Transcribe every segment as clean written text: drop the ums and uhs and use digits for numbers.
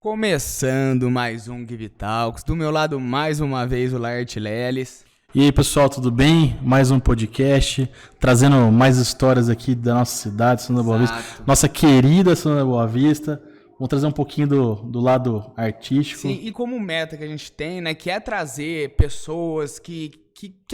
Começando mais um Give Talks, do meu lado mais uma vez o Laerte Leles. E aí pessoal, tudo bem? Mais um podcast, trazendo mais histórias aqui da nossa cidade, São João da Boa Vista, Exato. nossa querida São João da Boa Vista. Vamos trazer um pouquinho do lado artístico. Sim, e como meta que a gente tem, né, que é trazer pessoas que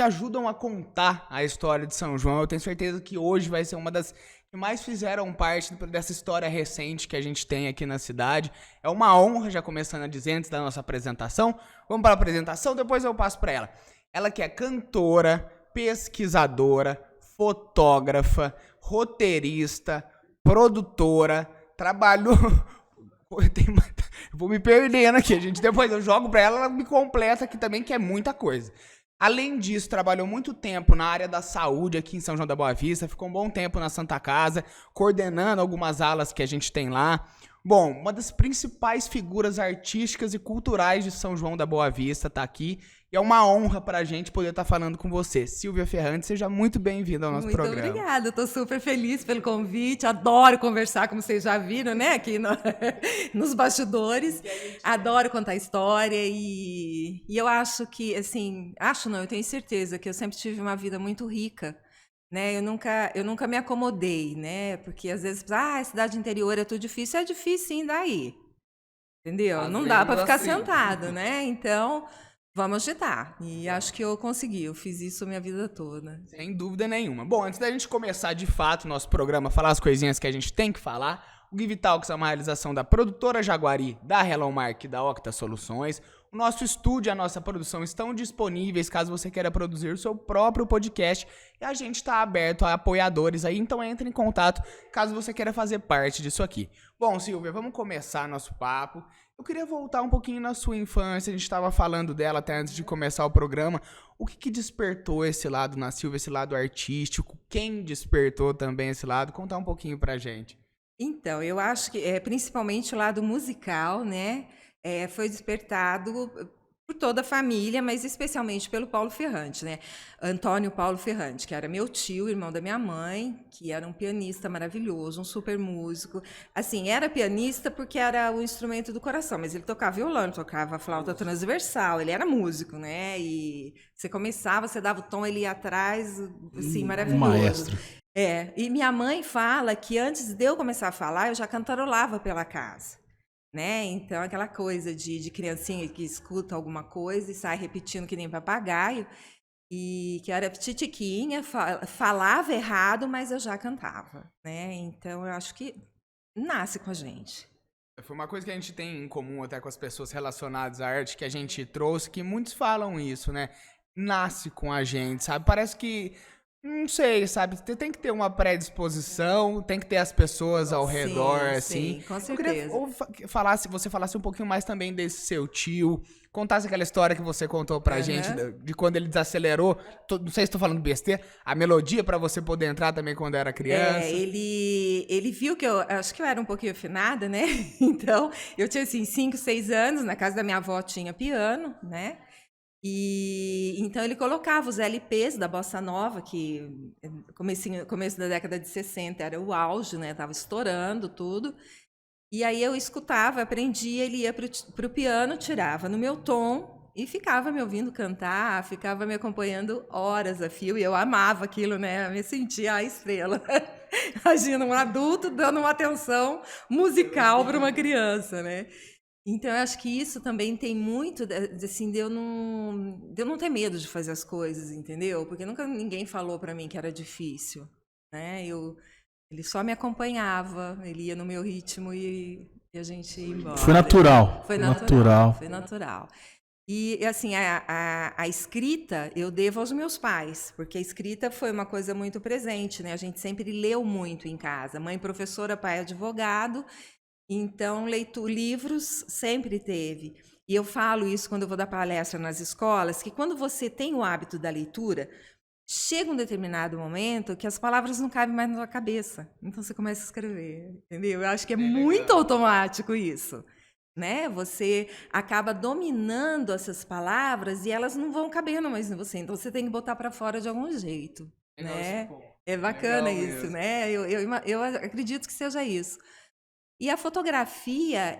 ajudam a contar a história de São João. Eu tenho certeza que hoje vai ser uma das que mais fizeram parte dessa história recente que a gente tem aqui na cidade. É uma honra, já começando a dizer antes da nossa apresentação. Vamos para a apresentação, depois eu passo para ela. Ela que é cantora, pesquisadora, fotógrafa, roteirista, produtora, trabalhou... Eu vou me perdendo aqui, gente. Depois eu jogo pra ela me completa aqui também, que é muita coisa. Além disso, trabalhou muito tempo na área da saúde aqui em São João da Boa Vista, ficou um bom tempo na Santa Casa, coordenando algumas alas que a gente tem lá. Bom, uma das principais figuras artísticas e culturais de São João da Boa Vista tá aqui. E é uma honra pra gente poder estar falando com você. Silvia Ferrante, seja muito bem-vinda ao nosso programa. Muito obrigada, eu tô super feliz pelo convite, adoro conversar, como vocês já viram, né, aqui nos bastidores, adoro contar história e eu acho que, assim, eu tenho certeza que eu sempre tive uma vida muito rica, né, eu nunca me acomodei, né, porque às vezes, cidade interior é tudo difícil, é difícil sim daí, entendeu? Às Não dá vezes para ficar assim. sentado, né, então... Vamos agitar. E acho que eu consegui. Eu fiz isso a minha vida toda. Sem dúvida nenhuma. Bom, antes da gente começar de fato o nosso programa, falar as coisinhas que a gente tem que falar, o Give Talks é uma realização da produtora Jaguari, da Hello Mark e da Octa Soluções. O nosso estúdio e a nossa produção estão disponíveis caso você queira produzir o seu próprio podcast. E a gente está aberto a apoiadores aí, então entre em contato caso você queira fazer parte disso aqui. Bom, Silvia, vamos começar nosso papo. Eu queria voltar um pouquinho na sua infância, a gente estava falando dela até antes de começar o programa. O que despertou esse lado na Silvia, esse lado artístico? Quem despertou também esse lado? Contar um pouquinho pra gente. Então, eu acho que principalmente o lado musical, né, foi despertado por toda a família, mas especialmente pelo Paulo Ferrante, né? Antônio Paulo Ferrante, que era meu tio, irmão da minha mãe, que era um pianista maravilhoso, um super músico. Assim, era pianista porque era o instrumento do coração, mas ele tocava violão, tocava flauta transversal, ele era músico, né? E você começava, você dava o tom, ele ia atrás, assim, maravilhoso. Maestro. E minha mãe fala que antes de eu começar a falar, eu já cantarolava pela casa. Né? Então, aquela coisa de criancinha que escuta alguma coisa e sai repetindo que nem papagaio, e que era titiquinha, falava errado, mas eu já cantava, né? Então, eu acho que nasce com a gente. Foi uma coisa que a gente tem em comum até com as pessoas relacionadas à arte que a gente trouxe, que muitos falam isso, né? Nasce com a gente, sabe? Parece que... Não sei, sabe? Tem que ter uma predisposição, tem que ter as pessoas ao redor, assim. Sim, com Eu certeza. queria você falasse um pouquinho mais também desse seu tio, contasse aquela história que você contou pra gente, de quando ele desacelerou, não sei se tô falando besteira, a melodia pra você poder entrar também quando era criança. Ele viu que eu acho que eu era um pouquinho afinada, né? Então, eu tinha, assim, 5, 6 anos, na casa da minha avó tinha piano, né? E então ele colocava os LPs da Bossa Nova, que começo da década de 60 era o auge, né? Tava estourando tudo. E aí eu escutava, aprendia, ele ia pro piano, tirava no meu tom e ficava me ouvindo cantar, ficava me acompanhando horas a fio, e eu amava aquilo, né? Eu me sentia a estrela. Imagina um adulto dando uma atenção musical para uma criança, né? Então, eu acho que isso também tem muito, assim, de eu não ter medo de fazer as coisas, entendeu? Porque nunca ninguém falou para mim que era difícil, né? Ele só me acompanhava, ele ia no meu ritmo e a gente ia embora. Foi natural. Foi natural. Foi natural. E, assim, a escrita eu devo aos meus pais, porque a escrita foi uma coisa muito presente, né? A gente sempre leu muito em casa. Mãe professora, pai advogado. Então, livros sempre teve. E eu falo isso quando eu vou dar palestra nas escolas, que quando você tem o hábito da leitura, chega um determinado momento que as palavras não cabem mais na sua cabeça. Então, você começa a escrever, entendeu? Eu acho que é muito automático isso, né? Você acaba dominando essas palavras e elas não vão cabendo mais em você. Então, você tem que botar para fora de algum jeito, né? É bacana isso, né? Eu acredito que seja isso. E a fotografia,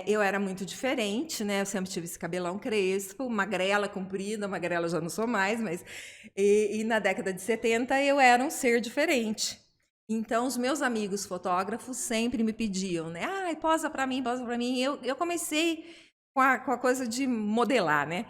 eu era muito diferente, né? Eu sempre tive esse cabelão crespo, magrela comprida, magrela já não sou mais, mas... E na década de 70 eu era um ser diferente. Então, os meus amigos fotógrafos sempre me pediam, né? Ai, posa pra mim, posa pra mim. Eu comecei com a coisa de modelar, né?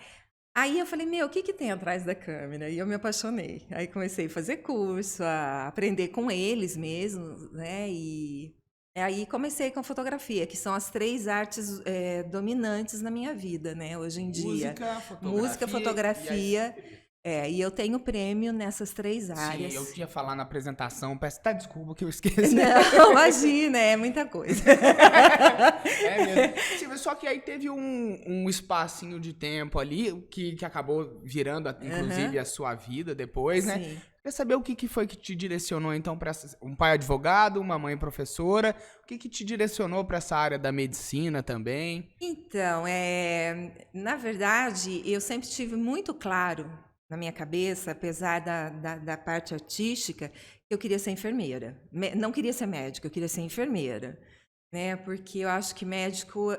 Aí eu falei, meu, o que que tem atrás da câmera? E eu me apaixonei. Aí comecei a fazer curso, a aprender com eles mesmos, né? E aí comecei com a fotografia, que são as 3 artes dominantes na minha vida, né? Hoje em dia. Música, fotografia. E eu tenho prêmio nessas 3 áreas. Sim, eu tinha falado na apresentação, peço até desculpa que eu esqueci. Não, imagina, é muita coisa. Mesmo. Só que aí teve um espacinho de tempo ali que acabou virando, inclusive, a sua vida depois, né? Sim. Queria saber o que foi que te direcionou, então, para um pai advogado, uma mãe professora, o que te direcionou para essa área da medicina também? Então, na verdade, eu sempre tive muito claro na minha cabeça, apesar da parte artística, que eu queria ser enfermeira. Não queria ser médica, eu queria ser enfermeira, né? Porque eu acho que médico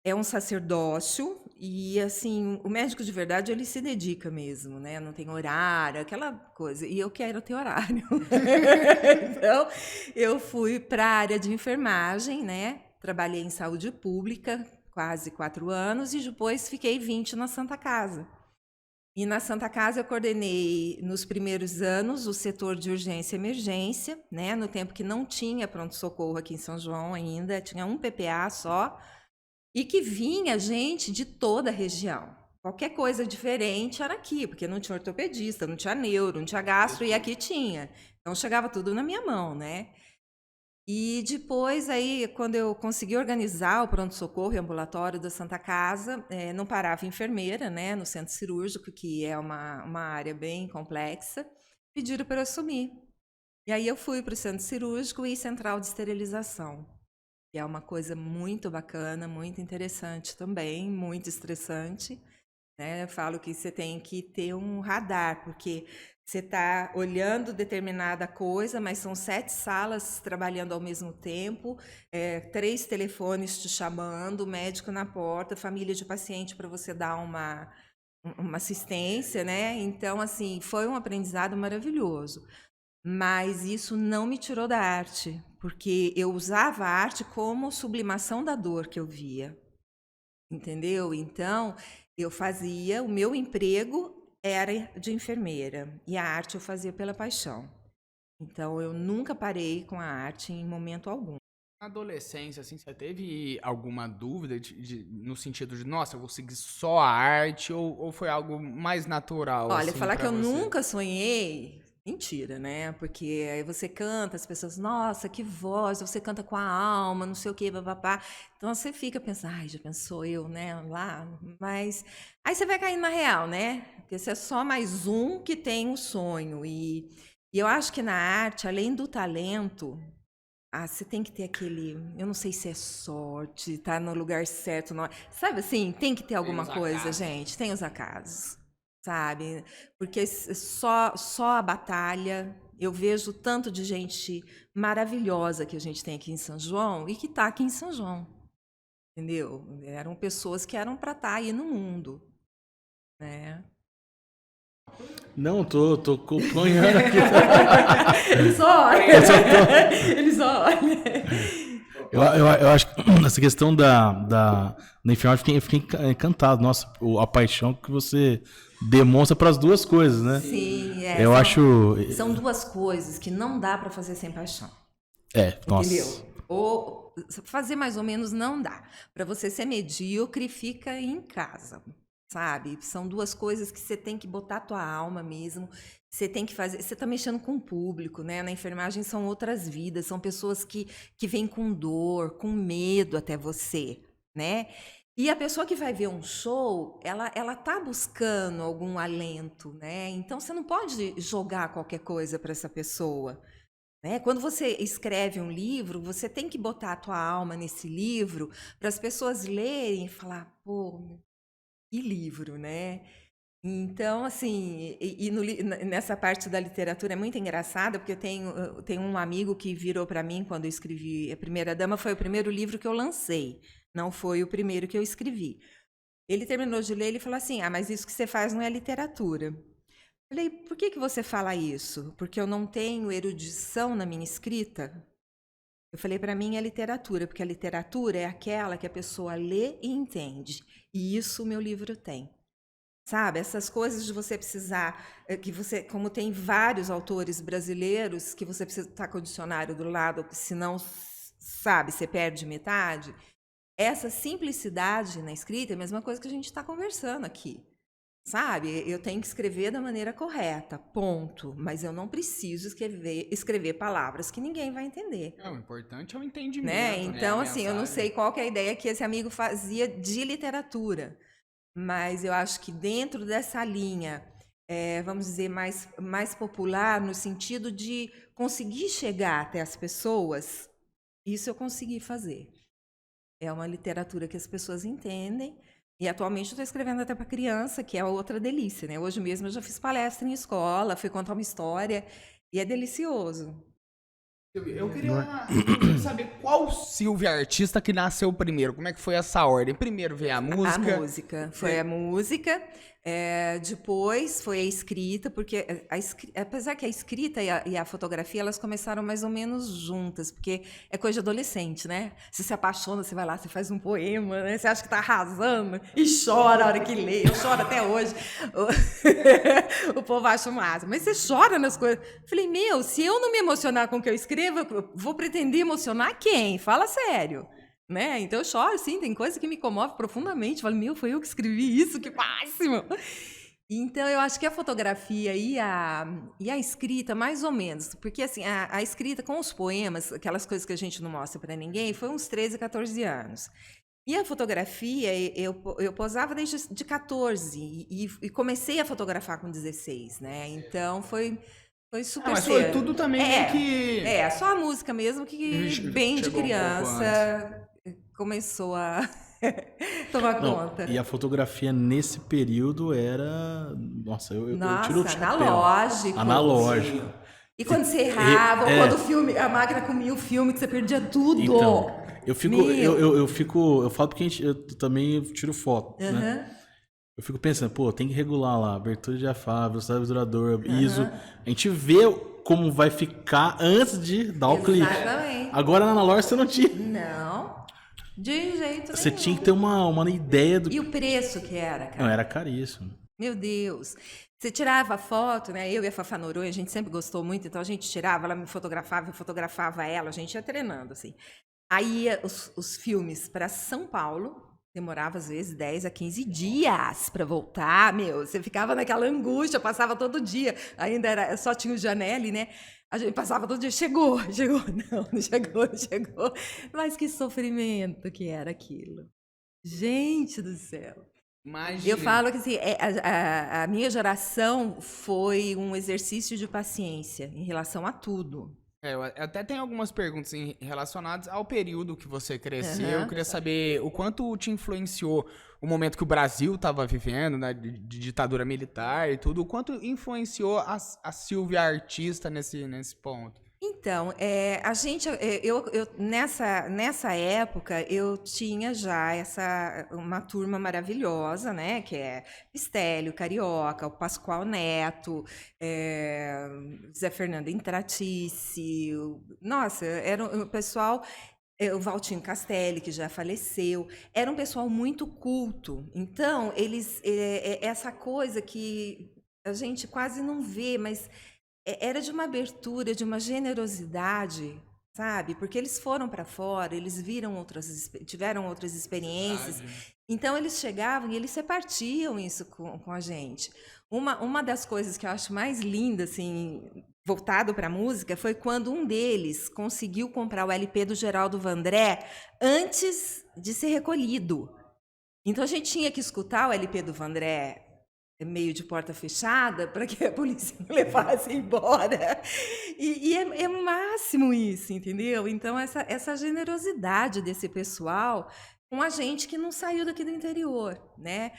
é um sacerdócio e assim, o médico de verdade ele se dedica mesmo, né? Não tem horário, aquela coisa. E eu quero ter horário. Então, eu fui para a área de enfermagem, né? Trabalhei em saúde pública quase 4 anos e depois fiquei 20 na Santa Casa. E na Santa Casa eu coordenei, nos primeiros anos, o setor de urgência e emergência, né? No tempo que não tinha pronto-socorro aqui em São João ainda, tinha um PPA só, e que vinha gente de toda a região. Qualquer coisa diferente era aqui, porque não tinha ortopedista, não tinha neuro, não tinha gastro, e aqui tinha. Então chegava tudo na minha mão, né? E depois, aí, quando eu consegui organizar o pronto-socorro e ambulatório da Santa Casa, não parava enfermeira, né, no centro cirúrgico, que é uma área bem complexa, pediram para eu assumir. E aí eu fui para o centro cirúrgico e central de esterilização, que é uma coisa muito bacana, muito interessante também, muito estressante, né? Eu falo que você tem que ter um radar, porque você está olhando determinada coisa, mas são 7 salas trabalhando ao mesmo tempo, 3 telefones te chamando, médico na porta, família de paciente para você dar uma assistência, né? Então, assim, foi um aprendizado maravilhoso. Mas isso não me tirou da arte, porque eu usava a arte como sublimação da dor que eu via. Entendeu? Então, eu fazia, o meu emprego era de enfermeira e a arte eu fazia pela paixão. Então, eu nunca parei com a arte em momento algum. Na adolescência, assim, você teve alguma dúvida no sentido de, nossa, eu vou seguir só a arte ou foi algo mais natural? Olha, assim, falar que eu você? nunca sonhei, mentira, né? Porque aí você canta, as pessoas, nossa, que voz, você canta com a alma, não sei o quê, papapá. Então você fica pensando, ai, já pensou eu, né, lá? Mas aí você vai caindo na real, né? Porque você é só mais um que tem um sonho. E eu acho que na arte, além do talento, você tem que ter aquele, eu não sei se é sorte, tá no lugar certo, não, sabe assim, tem que ter alguma coisa, gente, tem os acasos, sabe? Porque só a batalha, eu vejo tanto de gente maravilhosa que a gente tem aqui em São João e que tá aqui em São João, entendeu? Eram pessoas que eram para estar aí no mundo, né? Não, tô acompanhando aqui. Eles só olham. Eles só olham. Eu acho que essa questão da enfermagem, eu fiquei encantado. Nossa, a paixão que você demonstra para as duas coisas, né? Sim, eu acho. São 2 coisas que não dá para fazer sem paixão. Nossa. Entendeu? Ou fazer mais ou menos não dá. Para você ser medíocre, fica em casa, sabe? São 2 coisas que você tem que botar a tua alma mesmo. Você tem que fazer. Você está mexendo com o público, né? Na enfermagem são outras vidas, são pessoas que vêm com dor, com medo até você, né? E a pessoa que vai ver um show, ela tá buscando algum alento, né? Então você não pode jogar qualquer coisa para essa pessoa. Né? Quando você escreve um livro, você tem que botar a tua alma nesse livro para as pessoas lerem e falar, pô, que livro, né? Então, assim, nessa parte da literatura é muito engraçada, porque eu tenho um amigo que virou para mim quando eu escrevi A Primeira Dama, foi o primeiro livro que eu lancei, não foi o primeiro que eu escrevi. Ele terminou de ler e falou assim, mas isso que você faz não é literatura. Eu falei, por que você fala isso? Porque eu não tenho erudição na minha escrita? Eu falei, para mim é literatura, porque a literatura é aquela que a pessoa lê e entende, e isso o meu livro tem. Sabe, essas coisas de você precisar, que você, como tem vários autores brasileiros, que você precisa estar com o dicionário do lado, senão, sabe, você perde metade. Essa simplicidade na escrita é a mesma coisa que a gente está conversando aqui. Sabe, eu tenho que escrever da maneira correta, ponto. Mas eu não preciso escrever palavras que ninguém vai entender. O importante é o entendimento. Né? Então, assim, mensagem. eu não sei qual que é a ideia que esse amigo fazia de literatura. Mas eu acho que dentro dessa linha, vamos dizer, mais popular, no sentido de conseguir chegar até as pessoas, isso eu consegui fazer. É uma literatura que as pessoas entendem. E atualmente eu estou escrevendo até para criança, que é outra delícia, né? Hoje mesmo eu já fiz palestra em escola, fui contar uma história, e é delicioso. Eu queria saber qual Silvia artista que nasceu primeiro. Como é que foi essa ordem? Primeiro veio a música. A música. Foi a música. Depois foi a escrita, porque apesar que a escrita e a fotografia, elas começaram mais ou menos juntas, porque é coisa de adolescente, né? Você se apaixona, você vai lá, você faz um poema, né? Você acha que tá arrasando e chora a hora que lê. Eu choro até hoje. O povo acha o máximo. Mas você chora nas coisas. Falei, se eu não me emocionar com o que eu escrevo, eu vou pretender emocionar quem? Fala sério. Né? Então eu choro, sim, tem coisa que me comove profundamente. Eu falo, foi eu que escrevi isso, que máximo! Então eu acho que a fotografia e a escrita, mais ou menos, porque assim, a escrita com os poemas, aquelas coisas que a gente não mostra para ninguém, foi uns 13, 14 anos. E a fotografia, eu posava desde de 14 e comecei a fotografar com 16, né? Então foi super mas cedo. foi tudo também meio que... só a música mesmo, que bem de criança começou a tomar conta. E a fotografia nesse período era... Nossa, eu tiro o chapéu. Analógico. E quando você errava, ou quando a máquina comia o filme, que você perdia tudo. Então, eu falo porque eu também tiro foto, né? Eu fico pensando, tem que regular lá, abertura de diafragma, velocidade obturador, ISO. A gente vê como vai ficar antes de dar o clique. Exatamente. Agora na analógica você não tinha. Não, de jeito nenhum. Você tinha que ter uma ideia do... E o preço que era, cara? Não, era caríssimo. Meu Deus. Você tirava foto, né? Eu e a Fafá Noronha, a gente sempre gostou muito, então a gente tirava, ela me fotografava, eu fotografava ela, a gente ia treinando, assim. Aí ia os filmes para São Paulo, demorava às vezes 10 a 15 dias para voltar, você ficava naquela angústia, passava todo dia, ainda só tinha o Janelli, né? A gente passava todo dia, chegou, não chegou, mas que sofrimento que era aquilo. Gente do céu. Imagina. Eu falo que assim, a minha geração foi um exercício de paciência em relação a tudo. Eu até tenho algumas perguntas relacionadas ao período que você cresceu. Eu queria saber o quanto te influenciou o momento que o Brasil estava vivendo, né, de ditadura militar e tudo. O quanto influenciou a Silvia artista nesse ponto? Então, nessa época, eu tinha já uma turma maravilhosa, né? Que é Estélio, Carioca, o Pascoal Neto, Zé Fernando Intratice. Nossa, era um pessoal... O Valtinho Castelli, que já faleceu, era um pessoal muito culto. Então, essa coisa que a gente quase não vê, mas... era de uma abertura, de uma generosidade, sabe? Porque eles foram para fora, eles tiveram outras experiências. Então, eles chegavam e eles repartiam isso com a gente. Uma das coisas que eu acho mais linda, assim, voltado para a música, foi quando um deles conseguiu comprar o LP do Geraldo Vandré antes de ser recolhido. Então, a gente tinha que escutar o LP do Vandré meio de porta fechada, para que a polícia não levasse embora. E é máximo isso, entendeu? Então, essa generosidade desse pessoal com a gente que não saiu daqui do interior, né?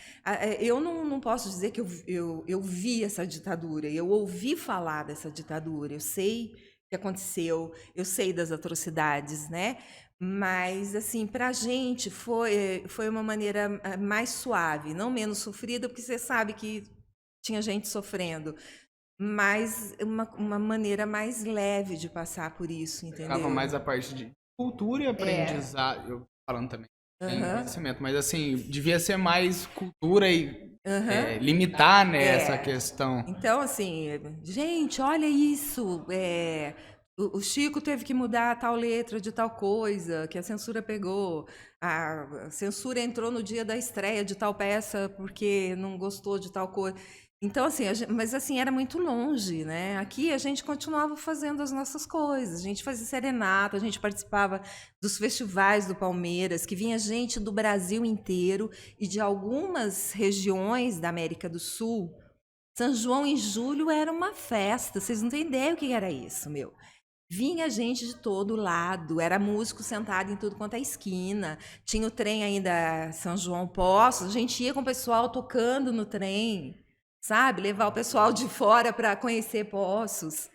Eu não posso dizer que eu vi essa ditadura, eu ouvi falar dessa ditadura, eu sei o que aconteceu, eu sei das atrocidades, né? Mas, assim, para a gente foi uma maneira mais suave, não menos sofrida, porque você sabe que tinha gente sofrendo, mas uma maneira mais leve de passar por isso, entendeu? Ficava mais a parte de cultura e aprendizado, eu falando também. Tem conhecimento, mas assim, devia ser mais cultura e limitar, né, essa questão. Então, assim, gente, olha isso. O Chico teve que mudar tal letra de tal coisa, que a censura pegou. A censura entrou no dia da estreia de tal peça porque não gostou de tal coisa. Então, assim, mas assim, era muito longe, né? Aqui a gente continuava fazendo as nossas coisas. A gente fazia serenata, a gente participava dos festivais do Palmeiras, que vinha gente do Brasil inteiro e de algumas regiões da América do Sul. São João em julho era uma festa, vocês não têm ideia o que era isso, meu. Vinha gente de todo lado, era músico sentado em tudo quanto é esquina. Tinha o trem ainda São João Poços, a gente ia com o pessoal tocando no trem, sabe? Levar o pessoal de fora para conhecer Poços,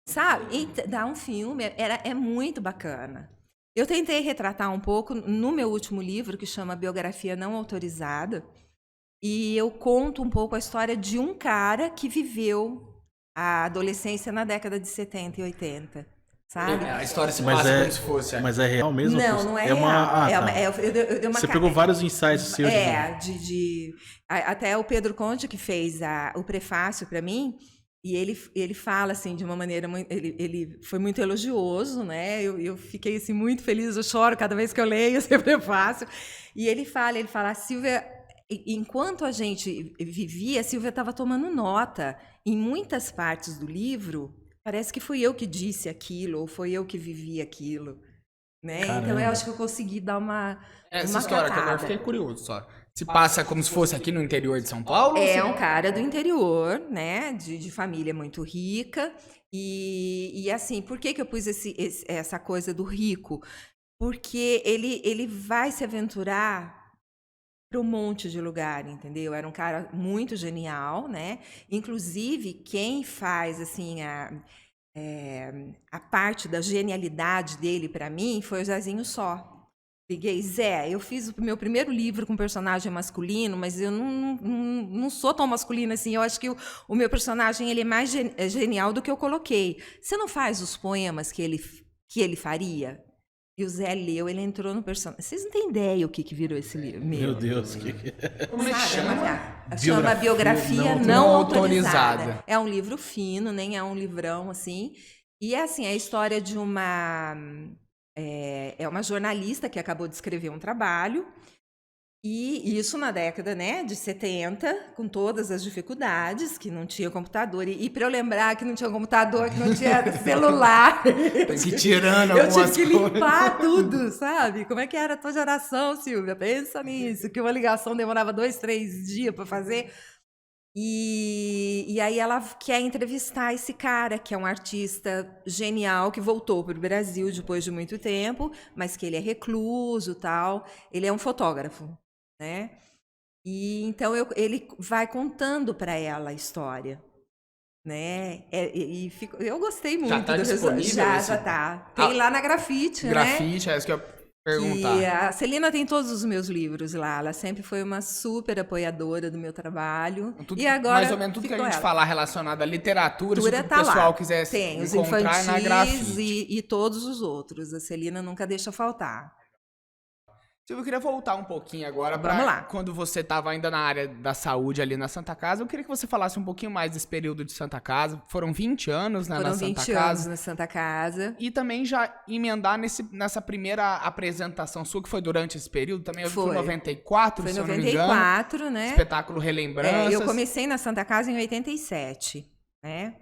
sabe? E dar um filme, é muito bacana. Eu tentei retratar um pouco no meu último livro, que chama Biografia Não Autorizada, e eu conto um pouco a história de um cara que viveu a adolescência na década de 70 e 80. Sabe? A história se passa como se fosse. Mas é real mesmo? Não é real. Eu dei uma Você pegou vários insights seus. Até o Pedro Conte, que fez o prefácio para mim, e ele fala assim de uma maneira muito, ele foi muito elogioso, né? Eu fiquei assim muito feliz, eu choro cada vez que eu leio esse prefácio. E ele fala, Silvia, enquanto a gente vivia, a Silvia estava tomando nota em muitas partes do livro. Parece que fui eu que disse aquilo, ou foi eu que vivi aquilo, né? Então eu acho que eu consegui dar uma Essa história que agora eu fiquei curioso só. Se passa como se fosse aqui no interior de São Paulo? É um cara do interior, né? De família muito rica. E assim, por que eu pus essa coisa do rico? Porque ele vai se aventurar para um monte de lugar, entendeu? Era um cara muito genial, né? Inclusive, quem faz assim a parte da genialidade dele para mim foi o Zezinho Só. Liguei, Zé, eu fiz o meu primeiro livro com personagem masculino, mas eu não sou tão masculina assim. Eu acho que o meu personagem ele é mais genial do que eu coloquei. Você não faz os poemas que ele faria? E o Zé leu, ele entrou no personagem. Vocês não têm ideia o que virou esse livro? Meu Deus, que Como é que chama? Chama Biografia Não Autorizada. É um livro fino, nem é um livrão, assim. E é assim, é a história de uma jornalista que acabou de escrever um trabalho. E isso na década, né, de 70, com todas as dificuldades, que não tinha computador. E para eu lembrar que não tinha computador, que não tinha celular. Tem que ir tirando algumas coisas. Eu tive que limpar tudo, sabe? Como é que era a tua geração, Silvia? Pensa nisso, que uma ligação demorava 2, 3 dias para fazer. E aí ela quer entrevistar esse cara, que é um artista genial, que voltou para o Brasil depois de muito tempo, mas que ele é recluso e tal. Ele é um fotógrafo, né? E então ele vai contando para ela a história, né? Eu gostei muito. Já tá disponível? Já tá. Tem lá na Grafite, né? Grafite, é isso que eu ia perguntar. E a Celina tem todos os meus livros lá. Ela sempre foi uma super apoiadora do meu trabalho. E agora mais ou menos tudo que a gente falar relacionado à literatura, se o pessoal quiser tem os encontrar infantis na Grafite. E todos os outros. A Celina nunca deixa faltar. Eu queria voltar um pouquinho agora para quando você estava ainda na área da saúde ali na Santa Casa. Eu queria que você falasse um pouquinho mais desse período de Santa Casa. Foram 20 anos, né, na Santa Casa. Foram 20 anos na Santa Casa. E também já emendar nessa primeira apresentação sua, que foi durante esse período, também foi 94, foi se eu 94, não me engano. né? Espetáculo Relembranças. Eu comecei na Santa Casa em 87, né?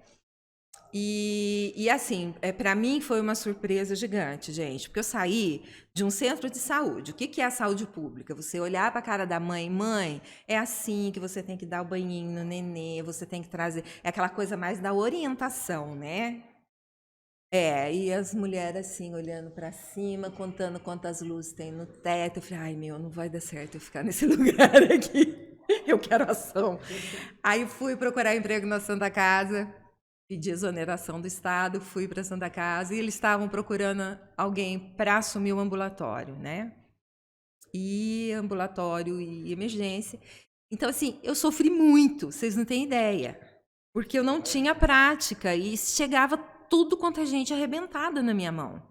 E assim, para mim foi uma surpresa gigante, gente, porque eu saí de um centro de saúde. O que é a saúde pública? Você olhar para a cara da mãe, é assim que você tem que dar o banhinho no nenê, você tem que trazer... É aquela coisa mais da orientação, né? E as mulheres assim, olhando para cima, contando quantas luzes tem no teto. Eu falei, ai, não vai dar certo eu ficar nesse lugar aqui. Eu quero ação. Aí fui procurar emprego na Santa Casa, pedi exoneração do Estado, fui para a Santa Casa e eles estavam procurando alguém para assumir o ambulatório, né? E ambulatório e emergência. Então, assim, eu sofri muito, vocês não têm ideia. Porque eu não tinha prática e chegava tudo quanto a gente arrebentada na minha mão.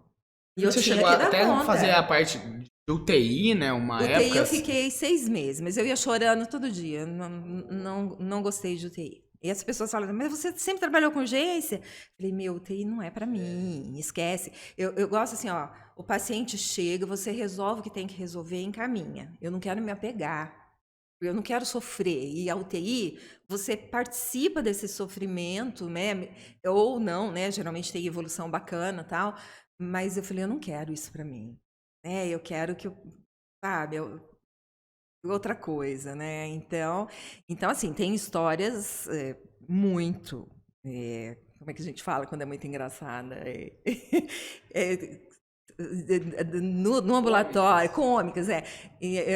E eu Você tinha chegou que dar até conta. fazer a parte de UTI, né? Uma UTI época. eu fiquei 6 meses, mas eu ia chorando todo dia. Não gostei de UTI. E as pessoas falam, mas você sempre trabalhou com urgência? Eu falei, UTI não é para mim, esquece. Eu gosto assim, ó, o paciente chega, você resolve o que tem que resolver e encaminha. Eu não quero me apegar. Eu não quero sofrer. E a UTI, você participa desse sofrimento, né? Ou não, né? Geralmente tem evolução bacana e tal. Mas eu falei, eu não quero isso para mim. Eu quero que, sabe, outra coisa, né? Então assim, tem histórias muito... como é que a gente fala quando é muito engraçada? No ambulatório, cômicas,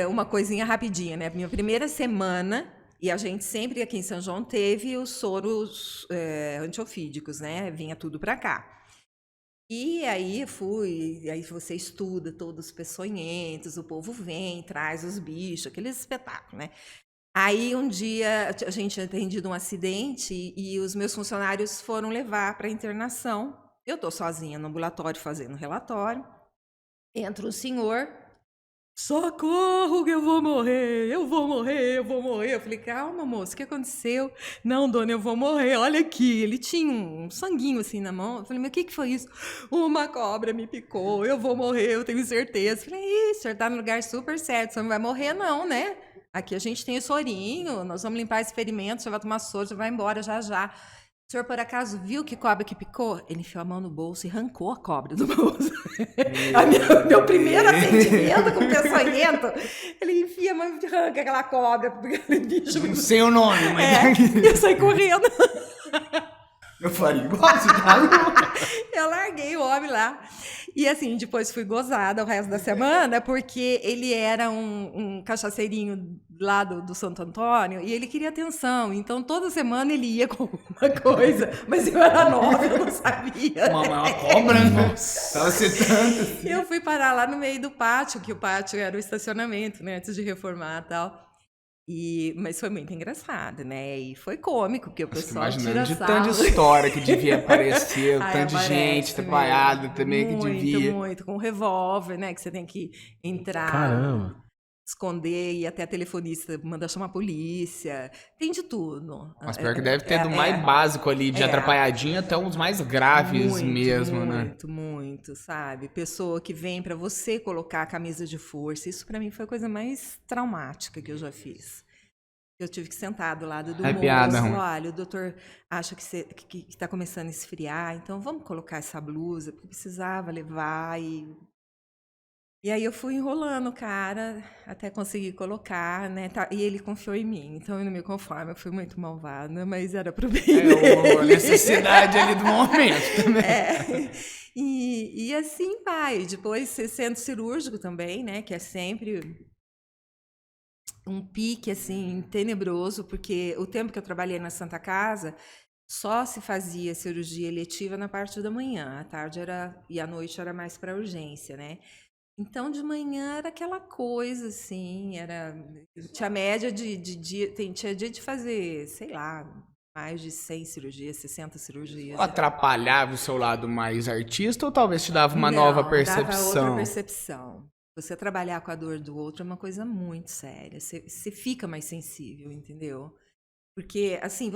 uma coisinha rapidinha, né? Minha primeira semana, e a gente sempre aqui em São João teve os soros antiofídicos, né? Vinha tudo para cá. E aí aí você estuda todos os peçonhentos, o povo vem, traz os bichos, aquele espetáculo, né? Aí um dia a gente tinha atendido um acidente e os meus funcionários foram levar para internação. Eu estou sozinha no ambulatório fazendo relatório. Entra um senhor, socorro que eu vou morrer, eu vou morrer, eu vou morrer. Eu falei, calma, moço, o que aconteceu? Não, dona, eu vou morrer, olha aqui. Ele tinha um sanguinho assim na mão. Eu falei, mas o que foi isso? Uma cobra me picou, eu vou morrer, eu tenho certeza. Eu falei, o senhor tá no lugar super certo, você não vai morrer não, né? Aqui a gente tem o sorinho, nós vamos limpar esse ferimento, você vai tomar soro, você vai embora já já. O senhor, por acaso, viu que cobra que picou? Ele enfiou a mão no bolso e arrancou a cobra do bolso. Meu primeiro atendimento com peçonhento, ele enfia a mão e arranca aquela cobra. Bicho. Não sei o nome, mas... eu saí correndo. Eu falei, gosto, tá? Eu larguei o homem lá. E assim, depois fui gozada o resto da semana, porque ele era um cachaceirinho lá do Santo Antônio e ele queria atenção. Então, toda semana ele ia com uma coisa, mas eu era nova, eu não sabia. Uma cobra, nossa. Tava tanto. Eu fui parar lá no meio do pátio, que o pátio era o estacionamento, né, antes de reformar e tal. Mas foi muito engraçado, né? E foi cômico, porque o pessoal tira de sarro. tanta história que devia aparecer, tanto de gente trabalhada também muito, que devia. Muito, com revólver, né? Que você tem que entrar, Caramba. esconder, ir até a telefonista, mandar chamar a polícia. Tem de tudo. Mas pior que deve ter do mais básico ali, de atrapalhadinha até uns mais graves muito, mesmo, muito, né? Muito, sabe? Pessoa que vem para você colocar a camisa de força. Isso para mim foi a coisa mais traumática que eu já fiz. Eu tive que sentar do lado do moço. Olha, o doutor acha que está começando a esfriar, então vamos colocar essa blusa, porque precisava levar. E aí eu fui enrolando o cara até conseguir colocar, né? E ele confiou em mim, então eu não me conformo, eu fui muito malvada, mas era pro bem dele. A necessidade ali do momento também. E assim vai. Depois, centro cirúrgico também, né? Que é sempre um pique, assim, tenebroso, porque o tempo que eu trabalhei na Santa Casa, só se fazia cirurgia eletiva na parte da manhã, à tarde e à noite era mais para urgência, né? Então, de manhã era aquela coisa, assim, tinha média tinha dia de fazer, sei lá, mais de 100 cirurgias, 60 cirurgias. Atrapalhava o seu lado mais artista ou talvez te dava uma nova percepção? Dava outra percepção. Você trabalhar com a dor do outro é uma coisa muito séria. Você fica mais sensível, entendeu? Porque, assim,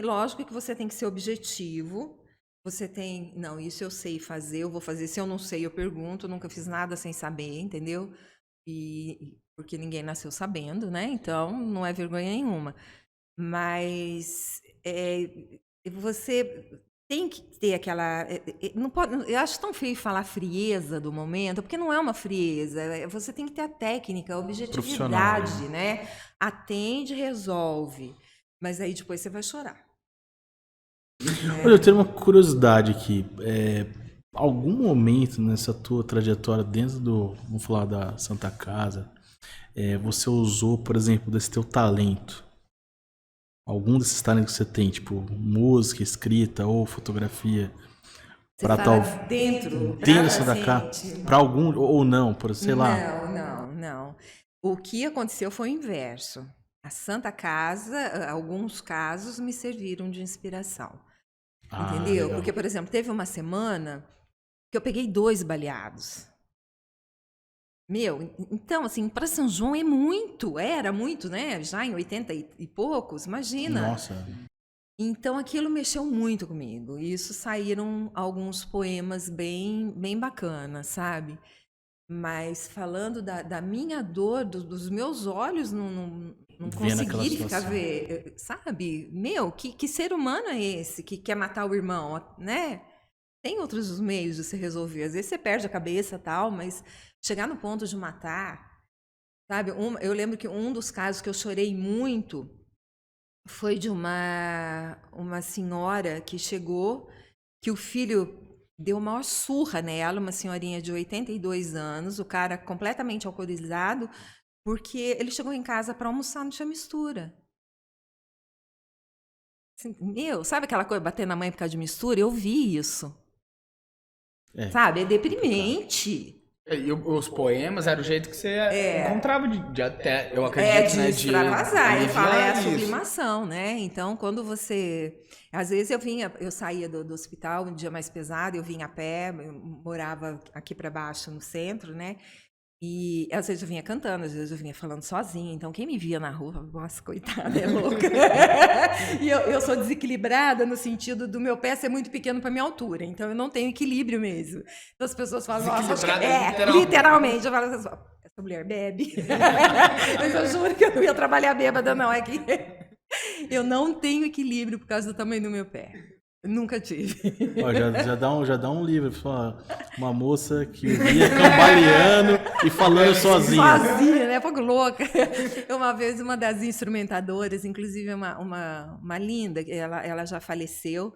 lógico que você tem que ser objetivo. Você tem, não, isso eu sei fazer, eu vou fazer. Se eu não sei, eu pergunto. Eu nunca fiz nada sem saber, entendeu? Porque ninguém nasceu sabendo, né? Então, não é vergonha nenhuma. Mas você tem que ter aquela... Não pode, eu acho tão feio falar frieza do momento, porque não é uma frieza. Você tem que ter a técnica, a objetividade, né? Atende, resolve. Mas aí depois você vai chorar. Olha, eu tenho uma curiosidade aqui. algum momento nessa tua trajetória dentro vamos falar da Santa Casa, você usou, por exemplo, desse teu talento, algum desses talentos que você tem, tipo música, escrita ou fotografia, para tal dentro da Santa Casa, para algum ou não, por sei lá. Não. O que aconteceu foi o inverso. A Santa Casa, alguns casos me serviram de inspiração. Entendeu? Legal. Porque, por exemplo, teve uma semana que eu peguei 2 baleados. Então, assim, para São João era muito, né? Já em 80 e poucos, imagina. Nossa. Então, aquilo mexeu muito comigo. E isso saíram alguns poemas bem, bem bacanas, sabe? Mas falando da minha dor, dos meus olhos não conseguirem ficar ver, sabe? Que ser humano é esse que quer matar o irmão, né? Tem outros meios de se resolver. Às vezes você perde a cabeça e tal, mas chegar no ponto de matar, sabe? Eu lembro que um dos casos que eu chorei muito foi de uma senhora que chegou, que o filho deu uma maior surra nela, uma senhorinha de 82 anos, o cara completamente alcoolizado, porque ele chegou em casa para almoçar, não tinha mistura. Assim, sabe aquela coisa, bater na mãe por causa de mistura? Eu vi isso. Sabe? É deprimente. E os poemas eram o jeito que você encontrava de até, eu acredito, de extravasar. Eu falo, a isso. sublimação, né? Então, quando você... Às vezes eu saía do hospital, um dia mais pesado, eu vinha a pé, eu morava aqui para baixo, no centro, né? E às vezes eu vinha cantando, às vezes eu vinha falando sozinha. Então, quem me via na rua, falava, nossa, coitada, é louca. E eu sou desequilibrada no sentido do meu pé ser muito pequeno para minha altura. Então, eu não tenho equilíbrio mesmo. Então, as pessoas falam, nossa, acho que literalmente. Eu falo assim, essa mulher bebe. Mas eu juro que eu não ia trabalhar bêbada, não. É que eu não tenho equilíbrio por causa do tamanho do meu pé. Nunca tive. Ó, já dá um livro, uma moça que via cambaleando e falando sozinha. Sozinha, né? Pouco louca. Uma vez, uma das instrumentadoras, inclusive uma linda, ela já faleceu,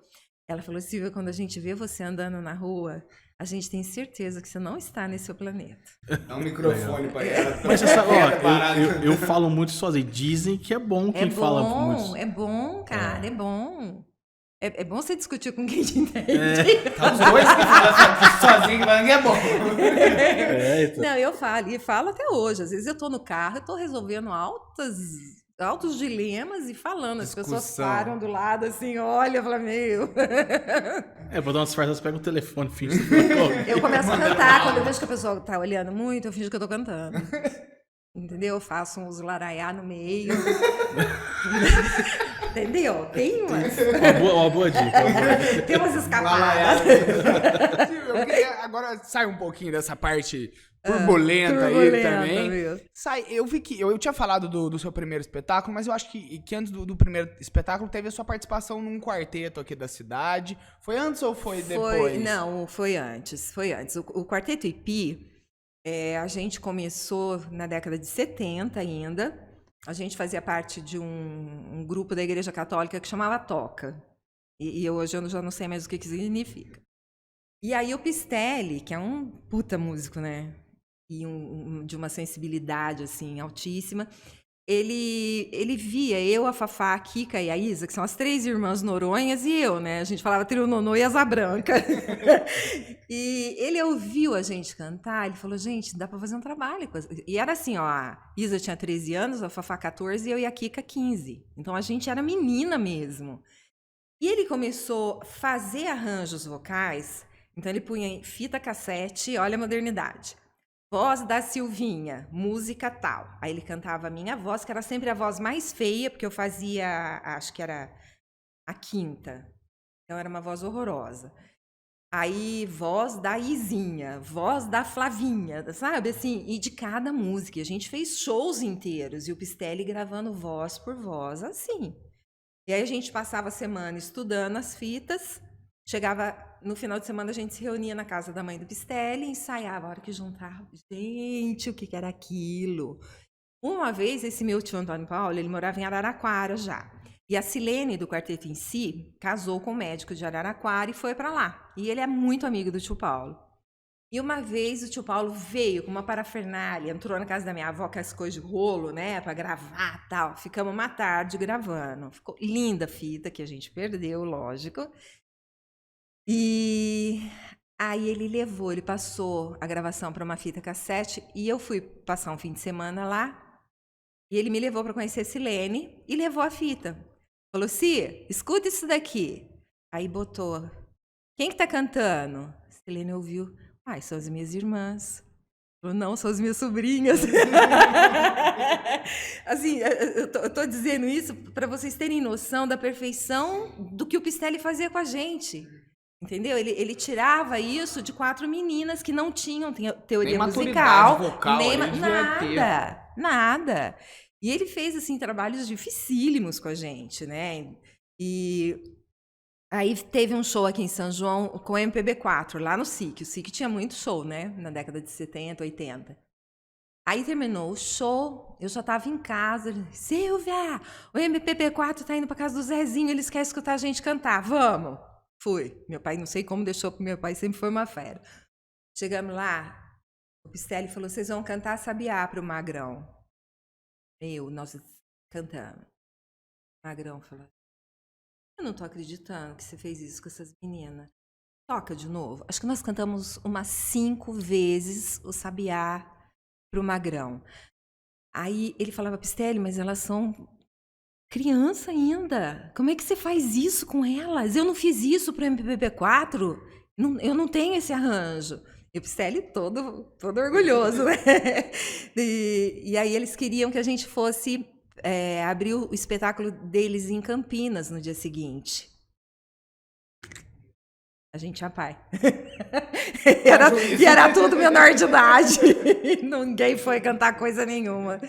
ela falou, Silvia, quando a gente vê você andando na rua, a gente tem certeza que você não está nesse seu planeta. Dá um microfone pra ela. Mas você sabe, eu falo muito sozinho. Dizem que é bom quem fala muito. É bom, cara, é bom. É bom você discutir com quem te entende. Tá os dois que falam sozinho, que é bom. Então. Não, eu falo, e falo até hoje. Às vezes eu tô no carro, eu tô resolvendo altos dilemas e falando. As pessoas param do lado assim, olha, fala, Vou dar umas fardas, pega o telefone, finge. Eu começo a cantar. Quando eu vejo que a pessoa tá olhando muito, eu finjo que eu tô cantando. Entendeu? Eu faço uns laraiá no meio. Entendeu? Tem umas. Uma boa dica. Tem umas escapadas. Eu queria agora sair um pouquinho dessa parte turbulenta aí também. Eu vi que eu tinha falado do seu primeiro espetáculo, mas eu acho que antes do primeiro espetáculo teve a sua participação num quarteto aqui da cidade. Foi antes ou foi depois? Não, foi antes. O Quarteto Ipi, a gente começou na década de 70 ainda. A gente fazia parte de um grupo da Igreja Católica que chamava Toca. E hoje eu já não sei mais o que significa. E aí o Pistelli, que é um puta músico, né? E de uma sensibilidade, assim, altíssima. Ele via eu, a Fafá, a Kika e a Isa, que são as 3 irmãs Noronhas, e eu, né? A gente falava Trio Nonô e Asa Branca. E ele ouviu a gente cantar, ele falou, gente, dá pra fazer um trabalho. E era assim, ó, a Isa tinha 13 anos, a Fafá 14 e eu e a Kika 15. Então a gente era menina mesmo. E ele começou a fazer arranjos vocais, então ele punha em fita cassete, olha a modernidade. Voz da Silvinha, música tal. Aí ele cantava a minha voz, que era sempre a voz mais feia, porque eu fazia, acho que era a quinta. Então era uma voz horrorosa. Aí, voz da Izinha, voz da Flavinha, sabe? Assim, e de cada música. E a gente fez shows inteiros, e o Pistelli gravando voz por voz, assim. E aí a gente passava a semana estudando as fitas, chegava no final de semana, a gente se reunia na casa da mãe do Pistelli, ensaiava, a hora que juntava. Gente, o que era aquilo? Uma vez, esse meu tio Antônio Paulo, ele morava em Araraquara já. E a Silene, do Quarteto em Si, casou com um médico de Araraquara e foi para lá. E ele é muito amigo do tio Paulo. E uma vez o tio Paulo veio com uma parafernália, entrou na casa da minha avó com as coisas de rolo, né, para gravar e tal. Ficamos uma tarde gravando. Ficou linda a fita, que a gente perdeu, lógico. E aí ele passou a gravação para uma fita cassete e eu fui passar um fim de semana lá. E ele me levou para conhecer a Silene e levou a fita. Falou, Cia, escuta isso daqui. Aí botou, quem que tá cantando? A Silene ouviu, são as minhas irmãs. Falou, não, são as minhas sobrinhas. Assim, eu tô dizendo isso para vocês terem noção da perfeição do que o Pistelli fazia com a gente. Entendeu? Ele tirava isso de 4 meninas que não tinham teoria musical. Vocal, nem nada. E ele fez, assim, trabalhos dificílimos com a gente, né? E aí teve um show aqui em São João com o MPB4, lá no SIC. O SIC tinha muito show, né? Na década de 70, 80. Aí terminou o show, eu já estava em casa. Silvia, o MPB4 tá indo para casa do Zezinho, eles querem escutar a gente cantar. Vamos! Fui. Meu pai, não sei como deixou, porque meu pai sempre foi uma fera. Chegamos lá, o Pistelli falou, vocês vão cantar Sabiá para o Magrão. Nós cantamos. O Magrão falou, eu não tô acreditando que você fez isso com essas meninas. Toca de novo. Acho que nós cantamos umas 5 vezes o Sabiá para o Magrão. Aí ele falava, Pistelli, mas elas são criança ainda. Como é que você faz isso com elas? Eu não fiz isso para o MPB4. Eu não tenho esse arranjo. E o Pistelli todo orgulhoso, né? E aí eles queriam que a gente fosse abrir o espetáculo deles em Campinas no dia seguinte. A gente tinha pai. Era tudo menor de idade. Ninguém foi cantar coisa nenhuma.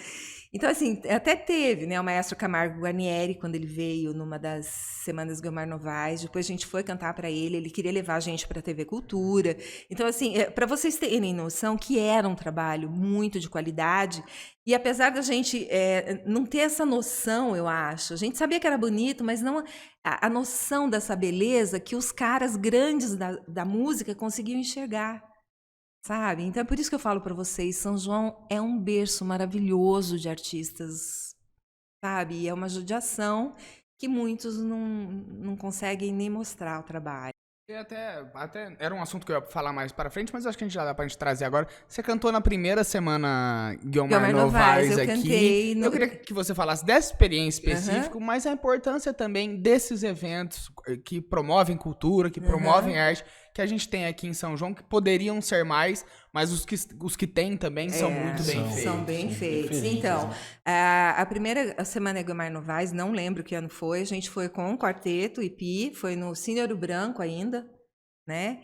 Então, assim, até teve, né, o maestro Camargo Guarnieri, quando ele veio numa das semanas Guilmar Novaes, depois a gente foi cantar para ele queria levar a gente para a TV Cultura. Então, assim, para vocês terem noção que era um trabalho muito de qualidade, e apesar da gente não ter essa noção, eu acho, a gente sabia que era bonito, mas não a noção dessa beleza que os caras grandes da música conseguiam enxergar. Sabe? Então é por isso que eu falo para vocês, São João é um berço maravilhoso de artistas, sabe? E é uma judiação que muitos não conseguem nem mostrar o trabalho. E até era um assunto que eu ia falar mais para frente, mas acho que já dá pra gente trazer agora. Você cantou na primeira semana Guilmar Novaes aqui. Cantei Eu queria que você falasse dessa experiência específica, mas a importância também desses eventos que promovem cultura, que promovem arte, que a gente tem aqui em São João, que poderiam ser mais, mas os que tem também são muito bem feitos. São bem feitos. Então, a primeira semana Guilmar Novaes, não lembro que ano foi, a gente foi com um quarteto, Ipi, foi no Cine Ouro Branco ainda, né?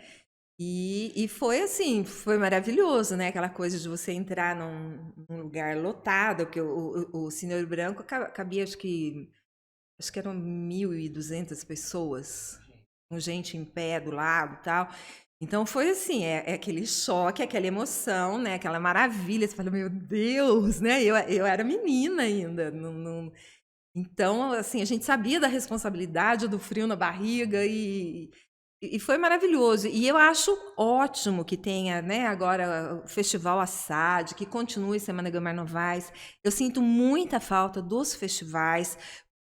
E foi assim, foi maravilhoso, né? Aquela coisa de você entrar num lugar lotado, porque o Cine Ouro Branco cabia, acho que eram 1.200 pessoas, com gente em pé do lado e tal. Então foi assim, aquele choque, aquela emoção, né? Aquela maravilha. Você fala, meu Deus, né? Eu era menina ainda. Então, assim, a gente sabia da responsabilidade, do frio na barriga e foi maravilhoso. E eu acho ótimo que tenha, né, agora o Festival Assad, que continue Semana Guilmar Novaes. Eu sinto muita falta dos festivais,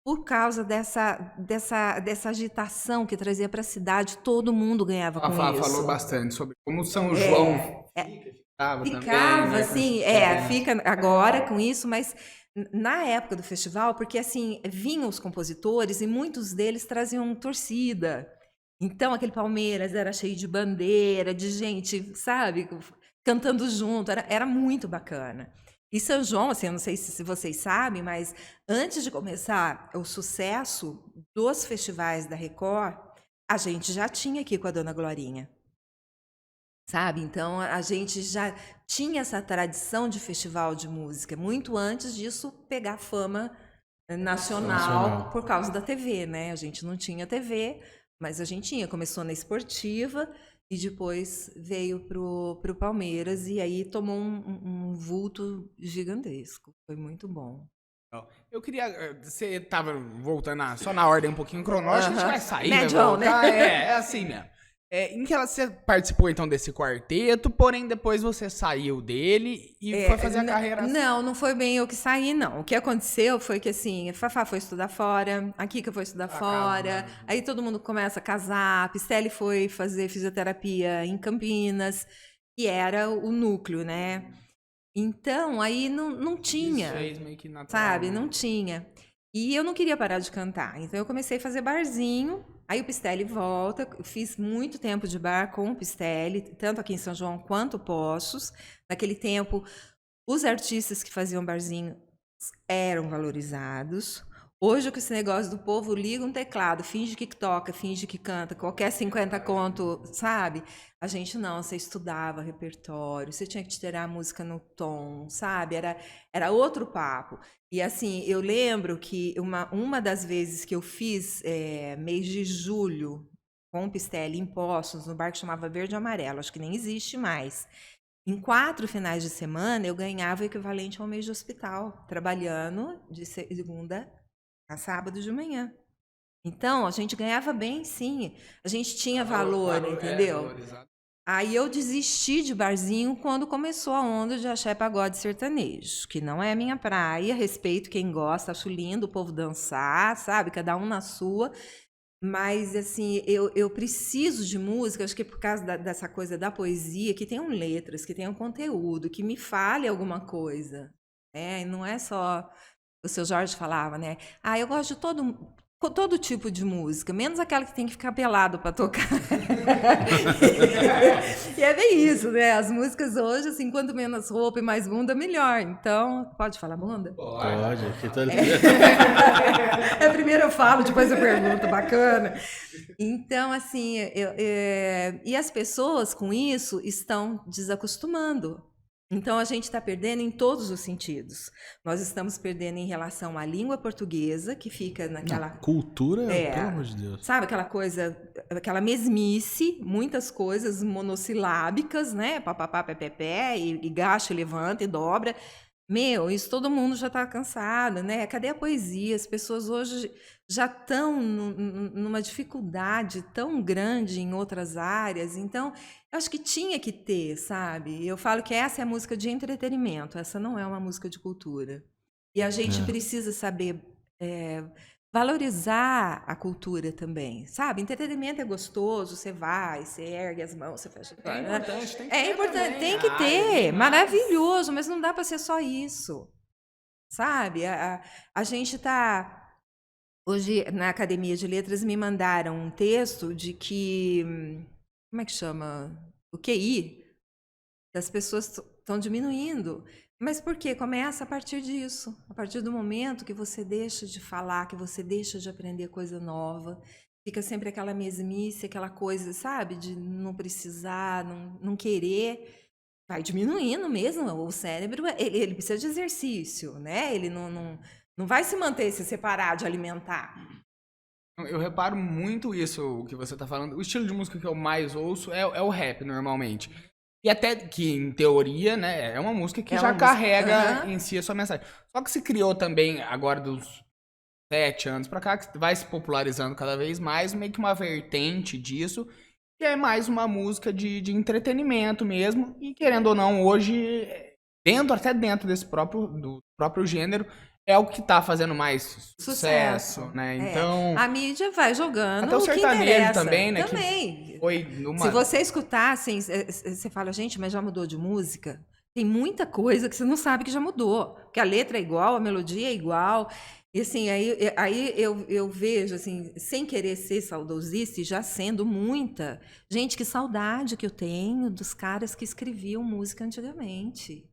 por causa dessa agitação que trazia para a cidade, todo mundo ganhava com isso. Falou bastante sobre como São João ficava também, né? Assim, fica agora com isso, mas na época do festival, porque assim, vinham os compositores e muitos deles traziam torcida. Então, aquele Palmeiras era cheio de bandeira, de gente, sabe, cantando junto, era muito bacana. E São João, assim, eu não sei se vocês sabem, mas antes de começar o sucesso dos festivais da Record, a gente já tinha aqui com a Dona Glorinha, sabe? Então, a gente já tinha essa tradição de festival de música, muito antes disso pegar fama nacional por causa da TV, né? A gente não tinha TV, mas a gente tinha. Começou na Esportiva, e depois veio pro Palmeiras e aí tomou um vulto gigantesco. Foi muito bom. Eu queria. Você tava voltando só na ordem um pouquinho cronológica, a gente vai sair, Medião, vai voltar. Né? É assim mesmo. Em que você participou então desse quarteto, porém depois você saiu dele e foi fazer a carreira. Não foi bem eu que saí, não. O que aconteceu foi que assim, a Fafá foi estudar fora, a Kika foi estudar fora, aí todo mundo começa a casar, a Pistelli foi fazer fisioterapia em Campinas, que era o núcleo, né? Então, aí não tinha, Meio que natural, sabe? né? Não tinha. E eu não queria parar de cantar, então eu comecei a fazer barzinho. Aí o Pistelli volta, eu fiz muito tempo de bar com o Pistelli, tanto aqui em São João quanto Poços. Naquele tempo, os artistas que faziam barzinho eram valorizados. Hoje, com esse negócio do povo liga um teclado, finge que toca, finge que canta, qualquer 50 conto, sabe? A gente não, você estudava repertório, você tinha que tirar a música no tom, sabe? Era outro papo. E assim, eu lembro que uma das vezes que eu fiz mês de julho com o Pistelli em Poços, no bar que chamava Verde e Amarelo, acho que nem existe mais. Em 4 finais de semana, eu ganhava o equivalente ao mês de hospital, trabalhando de segunda a sábado de manhã. Então, a gente ganhava bem, sim. A gente tinha valor, entendeu? Aí eu desisti de barzinho quando começou a onda de axé, pagode sertanejo, que não é a minha praia, respeito quem gosta, acho lindo o povo dançar, sabe? Cada um na sua. Mas, assim, eu preciso de música, acho que é por causa dessa coisa da poesia, que tenham letras, que tenham conteúdo, que me fale alguma coisa. E não é só... O seu Jorge falava, né? Eu gosto de todo tipo de música, menos aquela que tem que ficar pelado para tocar. E é bem isso, né? As músicas hoje, assim, quanto menos roupa e mais bunda, melhor. Então, pode falar bunda? Pode, aqui tá ali. Primeiro eu falo, depois eu pergunto, bacana. Então, assim, e as pessoas com isso estão desacostumando. Então, a gente está perdendo em todos os sentidos. Nós estamos perdendo em relação à língua portuguesa, que fica naquela... Cultura, pelo amor de Deus. Sabe, aquela coisa, aquela mesmice, muitas coisas monossilábicas, né? Papapá, pé, e gacha, levanta e dobra. Meu, isso todo mundo já está cansado, né? Cadê a poesia? As pessoas hoje já estão numa dificuldade tão grande em outras áreas. Então, eu acho que tinha que ter, sabe? Eu falo que essa é a música de entretenimento, essa não é uma música de cultura. E a gente precisa saber valorizar a cultura também, sabe? Entretenimento é gostoso, você vai, você ergue as mãos, você fecha... É importante, tem que ter. É importante, também. tem que ter, maravilhoso, mas não dá para ser só isso, sabe? A gente está... Hoje, na Academia de Letras, me mandaram um texto de que... Como é que chama? O QI das pessoas estão diminuindo. Mas por quê? Começa a partir disso. A partir do momento que você deixa de falar, que você deixa de aprender coisa nova. Fica sempre aquela mesmice, aquela coisa, sabe? De não precisar, não querer. Vai diminuindo mesmo. O cérebro, ele precisa de exercício, né? Ele não vai se manter se separar de alimentar. Eu reparo muito isso que você tá falando. O estilo de música que eu mais ouço é o rap, normalmente. E até que, em teoria, né, é uma música que já carrega em si a sua mensagem. Só que se criou também, agora dos 7 anos pra cá, que vai se popularizando cada vez mais, meio que uma vertente disso, que é mais uma música de entretenimento mesmo. E querendo ou não, hoje, até dentro desse do próprio gênero, é o que tá fazendo mais sucesso, né? Então... A mídia vai jogando até o sertanejo também, né? Também. Foi Se você escutar, assim, você fala, gente, mas já mudou de música? Tem muita coisa que você não sabe que já mudou. Porque a letra é igual, a melodia é igual. E assim, aí eu vejo, assim, sem querer ser saudosista, e já sendo muita. Gente, que saudade que eu tenho dos caras que escreviam música antigamente.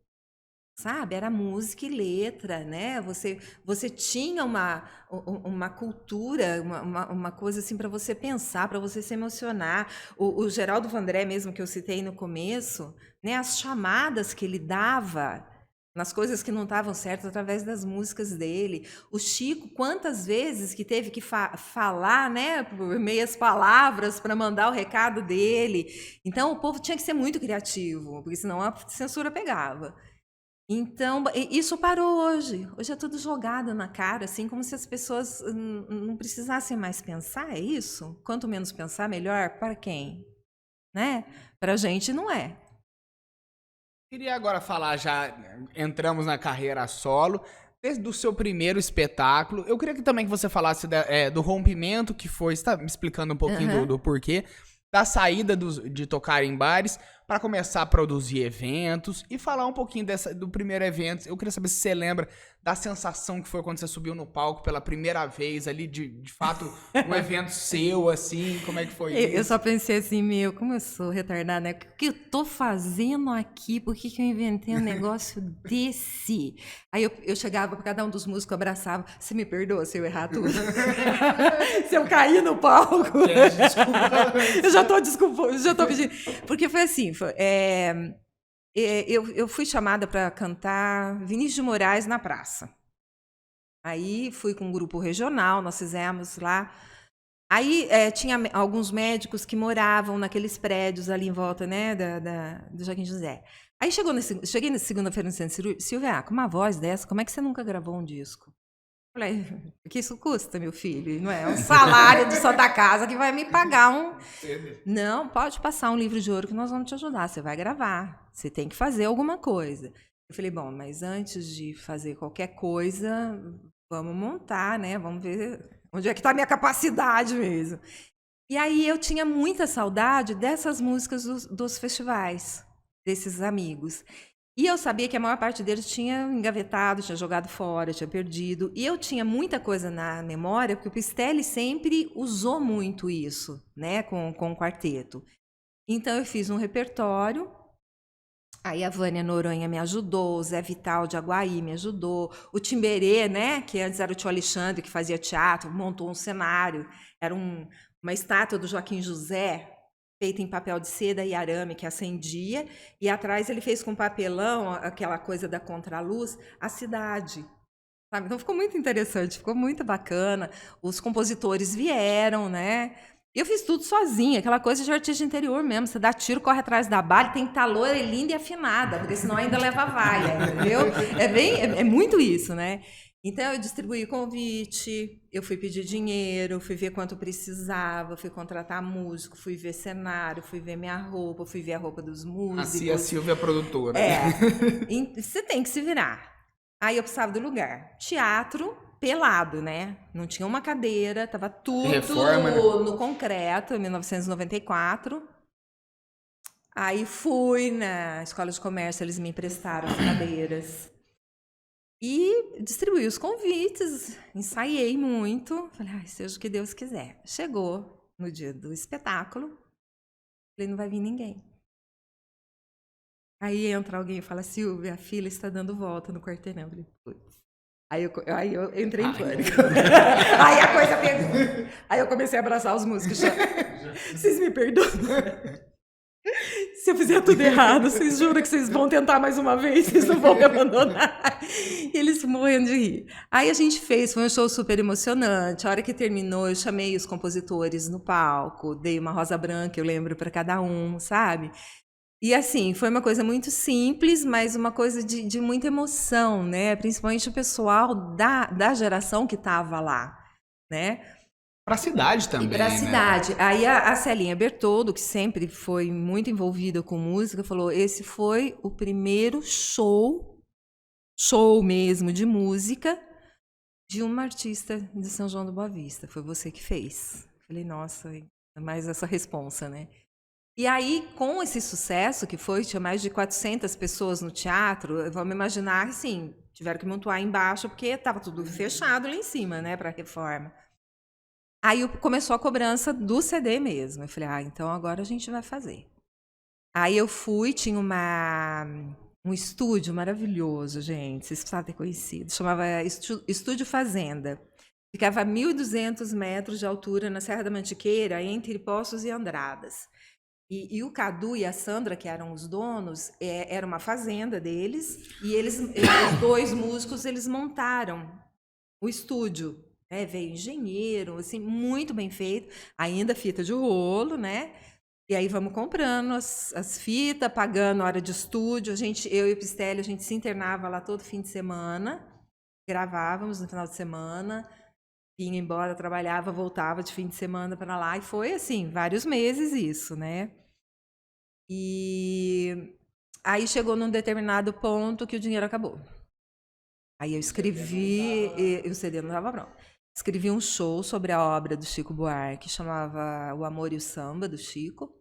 Sabe, era música e letra, né? Você tinha uma cultura, uma coisa assim para você pensar, para você se emocionar. O Geraldo Vandré, mesmo que eu citei no começo, né? As chamadas que ele dava nas coisas que não estavam certas através das músicas dele. O Chico, quantas vezes que teve que falar, né, por meias palavras para mandar o recado dele. Então, o povo tinha que ser muito criativo, porque senão a censura pegava. Então, isso parou hoje. Hoje é tudo jogado na cara, assim, como se as pessoas não precisassem mais pensar, é isso? Quanto menos pensar, melhor. Para quem? Né? Para a gente não é. Queria agora falar, já entramos na carreira solo, desde o seu primeiro espetáculo. Eu queria que também que você falasse do rompimento que foi, você tá me explicando um pouquinho do porquê, da saída de tocar em bares para começar a produzir eventos e falar um pouquinho do primeiro evento. Eu queria saber se você lembra da sensação que foi quando você subiu no palco pela primeira vez ali, de fato, um evento seu, assim, como é que foi isso? Eu só pensei assim, como eu sou retardada, né? O que eu tô fazendo aqui? Por que eu inventei um negócio desse? Aí eu chegava para cada um dos músicos, abraçava. Você me perdoa se eu errar tudo? Se eu cair no palco? Eu já tô pedindo. Porque foi assim, eu fui chamada para cantar Vinícius de Moraes na praça. Aí fui com um grupo regional, nós fizemos lá. Aí tinha alguns médicos que moravam naqueles prédios ali em volta, né, do Joaquim José. Aí cheguei na segunda-feira no centro, Silvia, com uma voz dessa, como é que você nunca gravou um disco? Falei, o que isso custa, meu filho? Não é um salário de Santa Casa que vai me pagar um... Não, pode passar um livro de ouro que nós vamos te ajudar. Você vai gravar. Você tem que fazer alguma coisa. Eu falei, bom, mas antes de fazer qualquer coisa, vamos montar, né? Vamos ver onde é que está a minha capacidade mesmo. E aí eu tinha muita saudade dessas músicas dos festivais, desses amigos. E eu sabia que a maior parte deles tinha engavetado, tinha jogado fora, tinha perdido. E eu tinha muita coisa na memória, porque o Pistelli sempre usou muito isso, né, com o quarteto. Então eu fiz um repertório, aí a Vânia Noronha me ajudou, o Zé Vital de Aguaí me ajudou, o Timberê, né, que antes era o tio Alexandre, que fazia teatro, montou um cenário, era uma estátua do Joaquim José, feita em papel de seda e arame, que acendia, e atrás ele fez com papelão, aquela coisa da contraluz, a cidade. Sabe? Então ficou muito interessante, ficou muito bacana. Os compositores vieram, né? Eu fiz tudo sozinha, aquela coisa de artista interior mesmo. Você dá tiro, corre atrás da bala, tem que estar loira, linda e afinada, porque senão ainda leva vaia, entendeu? É muito isso, né? Então, eu distribuí convite, eu fui pedir dinheiro, fui ver quanto precisava, fui contratar músico, fui ver cenário, fui ver minha roupa, fui ver a roupa dos músicos. A Silvia é produtora. Você tem que se virar. Aí eu precisava do lugar. Teatro, pelado, né? Não tinha uma cadeira, tava tudo Reforma, né? no concreto, em 1994. Aí fui na Escola de Comércio, eles me emprestaram as cadeiras. E distribuí os convites, ensaiei muito. Falei, seja o que Deus quiser. Chegou no dia do espetáculo, falei, não vai vir ninguém. Aí entra alguém e fala, Silvia, a fila está dando volta no quarteirão. Eu falei, putz. Aí eu entrei em pânico. Aí a coisa pegou. Aí eu comecei a abraçar os músicos. Vocês me perdoam? Se eu fizer tudo errado, vocês juram que vocês vão tentar mais uma vez? Vocês não vão me abandonar? E eles morrendo de rir. Aí a gente foi um show super emocionante. A hora que terminou, eu chamei os compositores no palco, dei uma rosa branca, eu lembro, para cada um, sabe? E assim, foi uma coisa muito simples, mas uma coisa de muita emoção, né? Principalmente o pessoal da geração que estava lá, né? Para a cidade também, para a cidade. Né? Aí a Celinha Bertoldo, que sempre foi muito envolvida com música, falou, esse foi o primeiro show mesmo de música de uma artista de São João do Boa Vista. Foi você que fez. Falei, nossa, mais essa responsa, né? E aí, com esse sucesso que foi, tinha mais de 400 pessoas no teatro, vamos imaginar, assim, tiveram que montar embaixo, porque estava tudo fechado lá em cima, né, para a reforma. Aí começou a cobrança do CD mesmo. Eu falei, então agora a gente vai fazer. Aí eu fui, tinha um estúdio maravilhoso, gente, vocês precisavam ter conhecido, chamava Estúdio Fazenda. Ficava a 1.200 metros de altura na Serra da Mantiqueira, entre Poços e Andradas. E o Cadu e a Sandra, que eram os donos, era uma fazenda deles, e os dois músicos, eles montaram o estúdio. Veio engenheiro, assim, muito bem feito, ainda fita de rolo, né? E aí vamos comprando as fitas, pagando hora de estúdio. Eu e o Pistelli, a gente se internava lá todo fim de semana, gravávamos no final de semana, vinha embora, trabalhava, voltava de fim de semana para lá. E foi assim, vários meses isso, né? E aí chegou num determinado ponto que o dinheiro acabou. Aí eu escrevi, e o CD não estava pronto. Escrevi um show sobre a obra do Chico Buarque, chamava O Amor e o Samba, do Chico.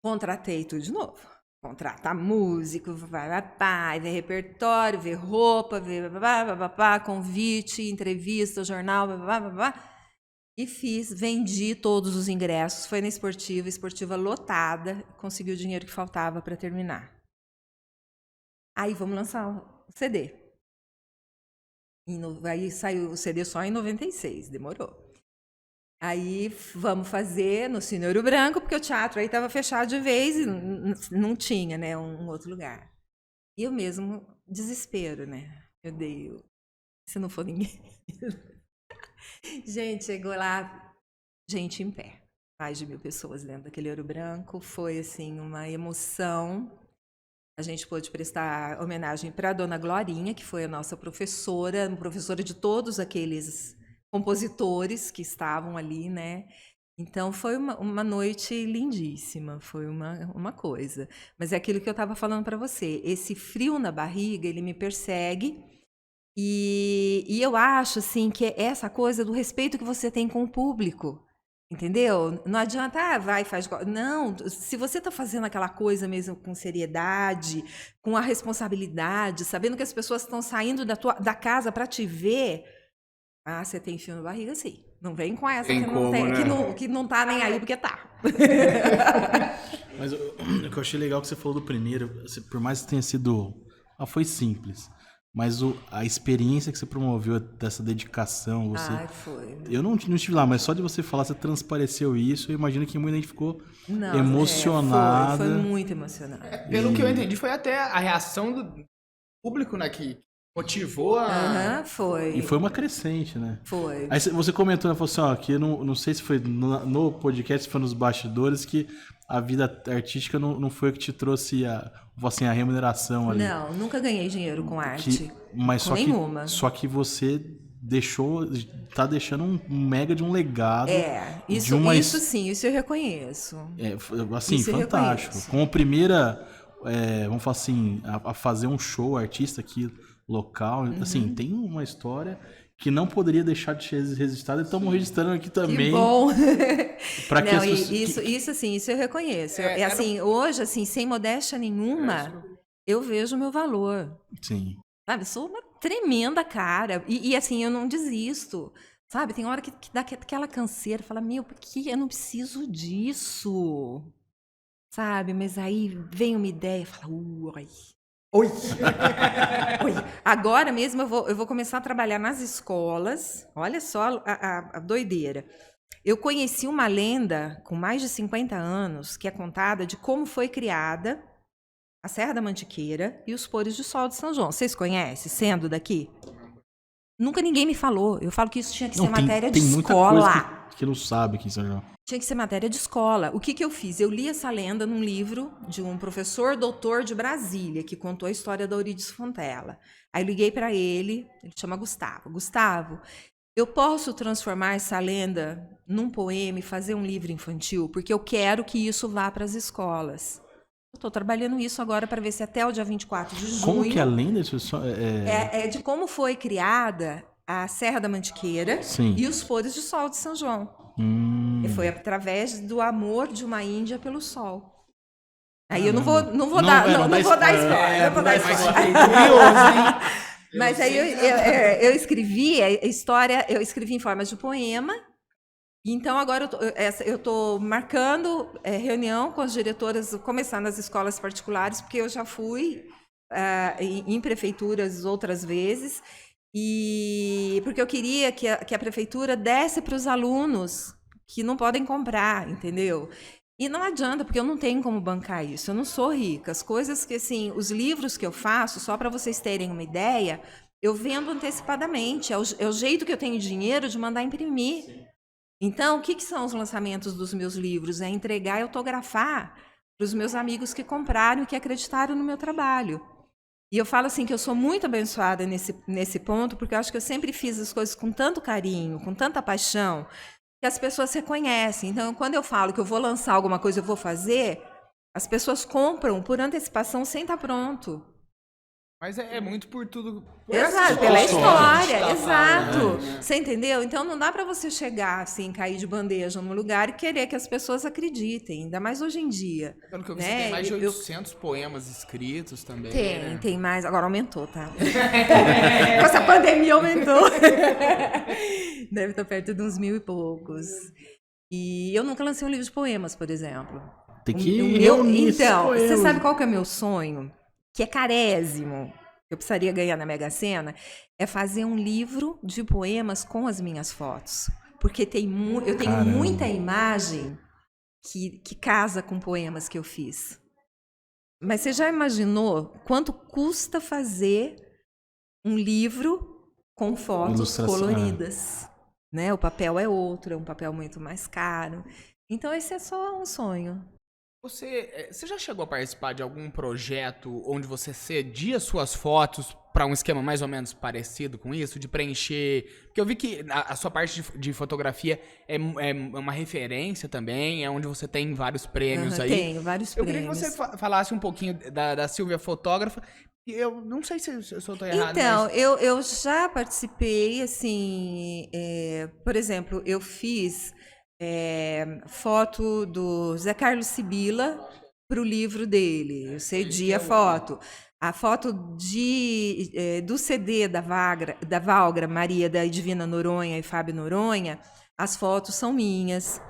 Contratei tudo de novo. Contratar músico, ver repertório, ver roupa, ver convite, entrevista, jornal, e vendi todos os ingressos. Foi na esportiva lotada, consegui o dinheiro que faltava para terminar. Aí vamos lançar o CD. Aí saiu o CD só em 96, demorou. Aí vamos fazer no Cine Ouro Branco, porque o teatro aí estava fechado de vez e não tinha, né, um outro lugar. E eu mesmo, desespero, né? Eu dei, se não for ninguém. Gente, chegou lá, gente em pé. Mais de 1.000 pessoas dentro daquele Ouro Branco. Foi, assim, uma emoção. A gente pôde prestar homenagem para a Dona Glorinha, que foi a nossa professora de todos aqueles compositores que estavam ali, né? Então, foi uma noite lindíssima, foi uma coisa. Mas é aquilo que eu estava falando para você, esse frio na barriga, ele me persegue, e eu acho, assim, que é essa coisa do respeito que você tem com o público, entendeu? Não adianta, vai, faz... Não, se você está fazendo aquela coisa mesmo com seriedade, com a responsabilidade, sabendo que as pessoas estão saindo da casa para te ver... Ah, você tem fio na barriga, sim. Não vem com essa que não tá nem aí, porque tá. Mas o que eu achei legal que você falou do primeiro, por mais que tenha sido... foi simples. Mas a experiência que você promoveu dessa dedicação... foi. Eu não estive lá, mas só de você falar, você transpareceu isso. Eu imagino que muita gente ficou emocionada. Foi muito emocionante. Pelo que eu entendi, foi até a reação do público, né, que... motivou a... foi. E foi uma crescente, né? Foi. Aí você comentou, né? Falou assim, ó, que eu não sei se foi no podcast, se foi nos bastidores, que a vida artística não foi o que te trouxe a remuneração ali. Não, nunca ganhei dinheiro com arte. Mas com nenhuma. Só que você tá deixando um mega de um legado. Isso sim, isso eu reconheço. Assim, isso fantástico. Como primeira, vamos falar assim, a fazer um show artista aqui local, assim, tem uma história que não poderia deixar de ser registrada, e estamos registrando aqui também. Que bom! Isso assim, isso eu reconheço. Assim, hoje, assim, sem modéstia nenhuma, eu vejo o meu valor. Sim. Sabe, eu sou uma tremenda cara. E assim, eu não desisto. Sabe, tem hora que dá aquela canseira, fala, por que eu não preciso disso? Sabe, mas aí vem uma ideia e fala, Oi. Agora mesmo eu vou começar a trabalhar nas escolas. Olha só a doideira. Eu conheci uma lenda com mais de 50 anos que é contada de como foi criada a Serra da Mantiqueira e os pôres de sol de São João. Vocês conhecem, sendo daqui? Nunca ninguém me falou. Eu falo que isso tinha que ser matéria de escola. Muita coisa que não sabe aqui em São João. Tinha que ser matéria de escola. O que eu fiz? Eu li essa lenda num livro de um professor doutor de Brasília, que contou a história da Eurídice Fontella. Aí liguei para ele chama Gustavo. Gustavo, eu posso transformar essa lenda num poema e fazer um livro infantil? Porque eu quero que isso vá para as escolas. Eu estou trabalhando isso agora para ver se até o dia 24 de junho... Como que é a lenda? É de como foi criada a Serra da Mantiqueira e os pôres de sol de São João. E foi através do amor de uma índia pelo sol. Aí eu não vou dar spoiler. Mas aí eu escrevi a história, eu escrevi em forma de poema. Então agora eu estou marcando reunião com as diretoras, começar nas escolas particulares, porque eu já fui em prefeituras outras vezes. E porque eu queria que a prefeitura desse para os alunos que não podem comprar, entendeu? E não adianta, porque eu não tenho como bancar isso, eu não sou rica. As coisas que, assim, os livros que eu faço, só para vocês terem uma ideia, eu vendo antecipadamente. É o jeito que eu tenho dinheiro de mandar imprimir. Então, o que são os lançamentos dos meus livros? É entregar e autografar para os meus amigos que compraram e que acreditaram no meu trabalho. E eu falo assim que eu sou muito abençoada nesse ponto, porque eu acho que eu sempre fiz as coisas com tanto carinho, com tanta paixão, que as pessoas reconhecem. Então, quando eu falo que eu vou lançar alguma coisa, eu vou fazer, as pessoas compram por antecipação sem estar pronto. Mas é muito por tudo. Por Exato, pela história, tá exato. falando, né? Você entendeu? Então não dá para você chegar assim, cair de bandeja num lugar e querer que as pessoas acreditem, ainda mais hoje em dia. Pelo que eu vi, né? você tem mais de 800 poemas escritos também. Tem, né? tem mais. Agora aumentou, tá? Com essa pandemia aumentou. Deve estar perto de uns 1.000 e poucos. E eu nunca lancei um livro de poemas, por exemplo. Tem que reunir esses Então, você poemas. sabe qual que é o meu sonho? Que é carésimo, que eu precisaria ganhar na Mega Sena, é fazer um livro de poemas com as minhas fotos. Porque eu tenho muita imagem que casa com poemas que eu fiz. Mas você já imaginou quanto custa fazer um livro com fotos coloridas? Né? O papel é outro, é um papel muito mais caro. Então, esse é só um sonho. Você já chegou a participar de algum projeto onde você cedia suas fotos para um esquema mais ou menos parecido com isso? De preencher... Porque eu vi que a sua parte de fotografia é uma referência também, é onde você tem vários prêmios aí. Tenho vários prêmios. Eu queria que você falasse um pouquinho da Silvia Fotógrafa. Eu não sei se eu estou errado. Então, mas... eu já participei, assim... por exemplo, eu fiz... foto do Zé Carlos Sibila para o livro dele. Eu cedi a foto. A foto do CD da Valgra, Maria da Divina Noronha e Fábio Noronha, as fotos são minhas.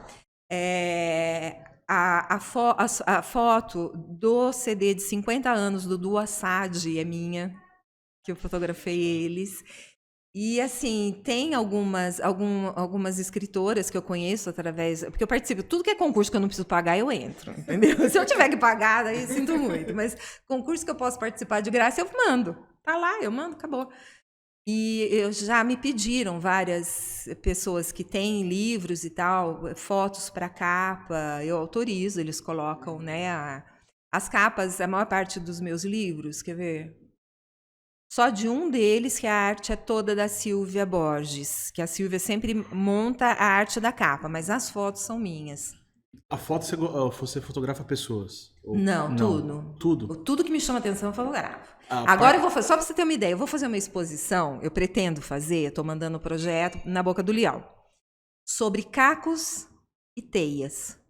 A foto do CD de 50 anos do Du Assad é minha, que eu fotografei eles. E, assim, tem algumas escritoras que eu conheço através... Porque eu participo, tudo que é concurso que eu não preciso pagar, eu entro, entendeu? Se eu tiver que pagar, aí eu sinto muito. Mas concurso que eu posso participar de graça, eu mando. Tá lá, eu mando, acabou. E já me pediram várias pessoas que têm livros e tal, fotos para capa, eu autorizo, eles colocam, né? As capas, a maior parte dos meus livros, quer ver? Só de um deles que a arte é toda da Silvia Borges, que a Silvia sempre monta a arte da capa, mas as fotos são minhas. A foto você fotografa pessoas? Não, tudo. Tudo? Tudo que me chama atenção eu fotografo. Agora eu vou fazer, só para você ter uma ideia, eu vou fazer uma exposição, eu pretendo fazer, estou mandando um projeto na Boca do Leão, sobre cacos e teias.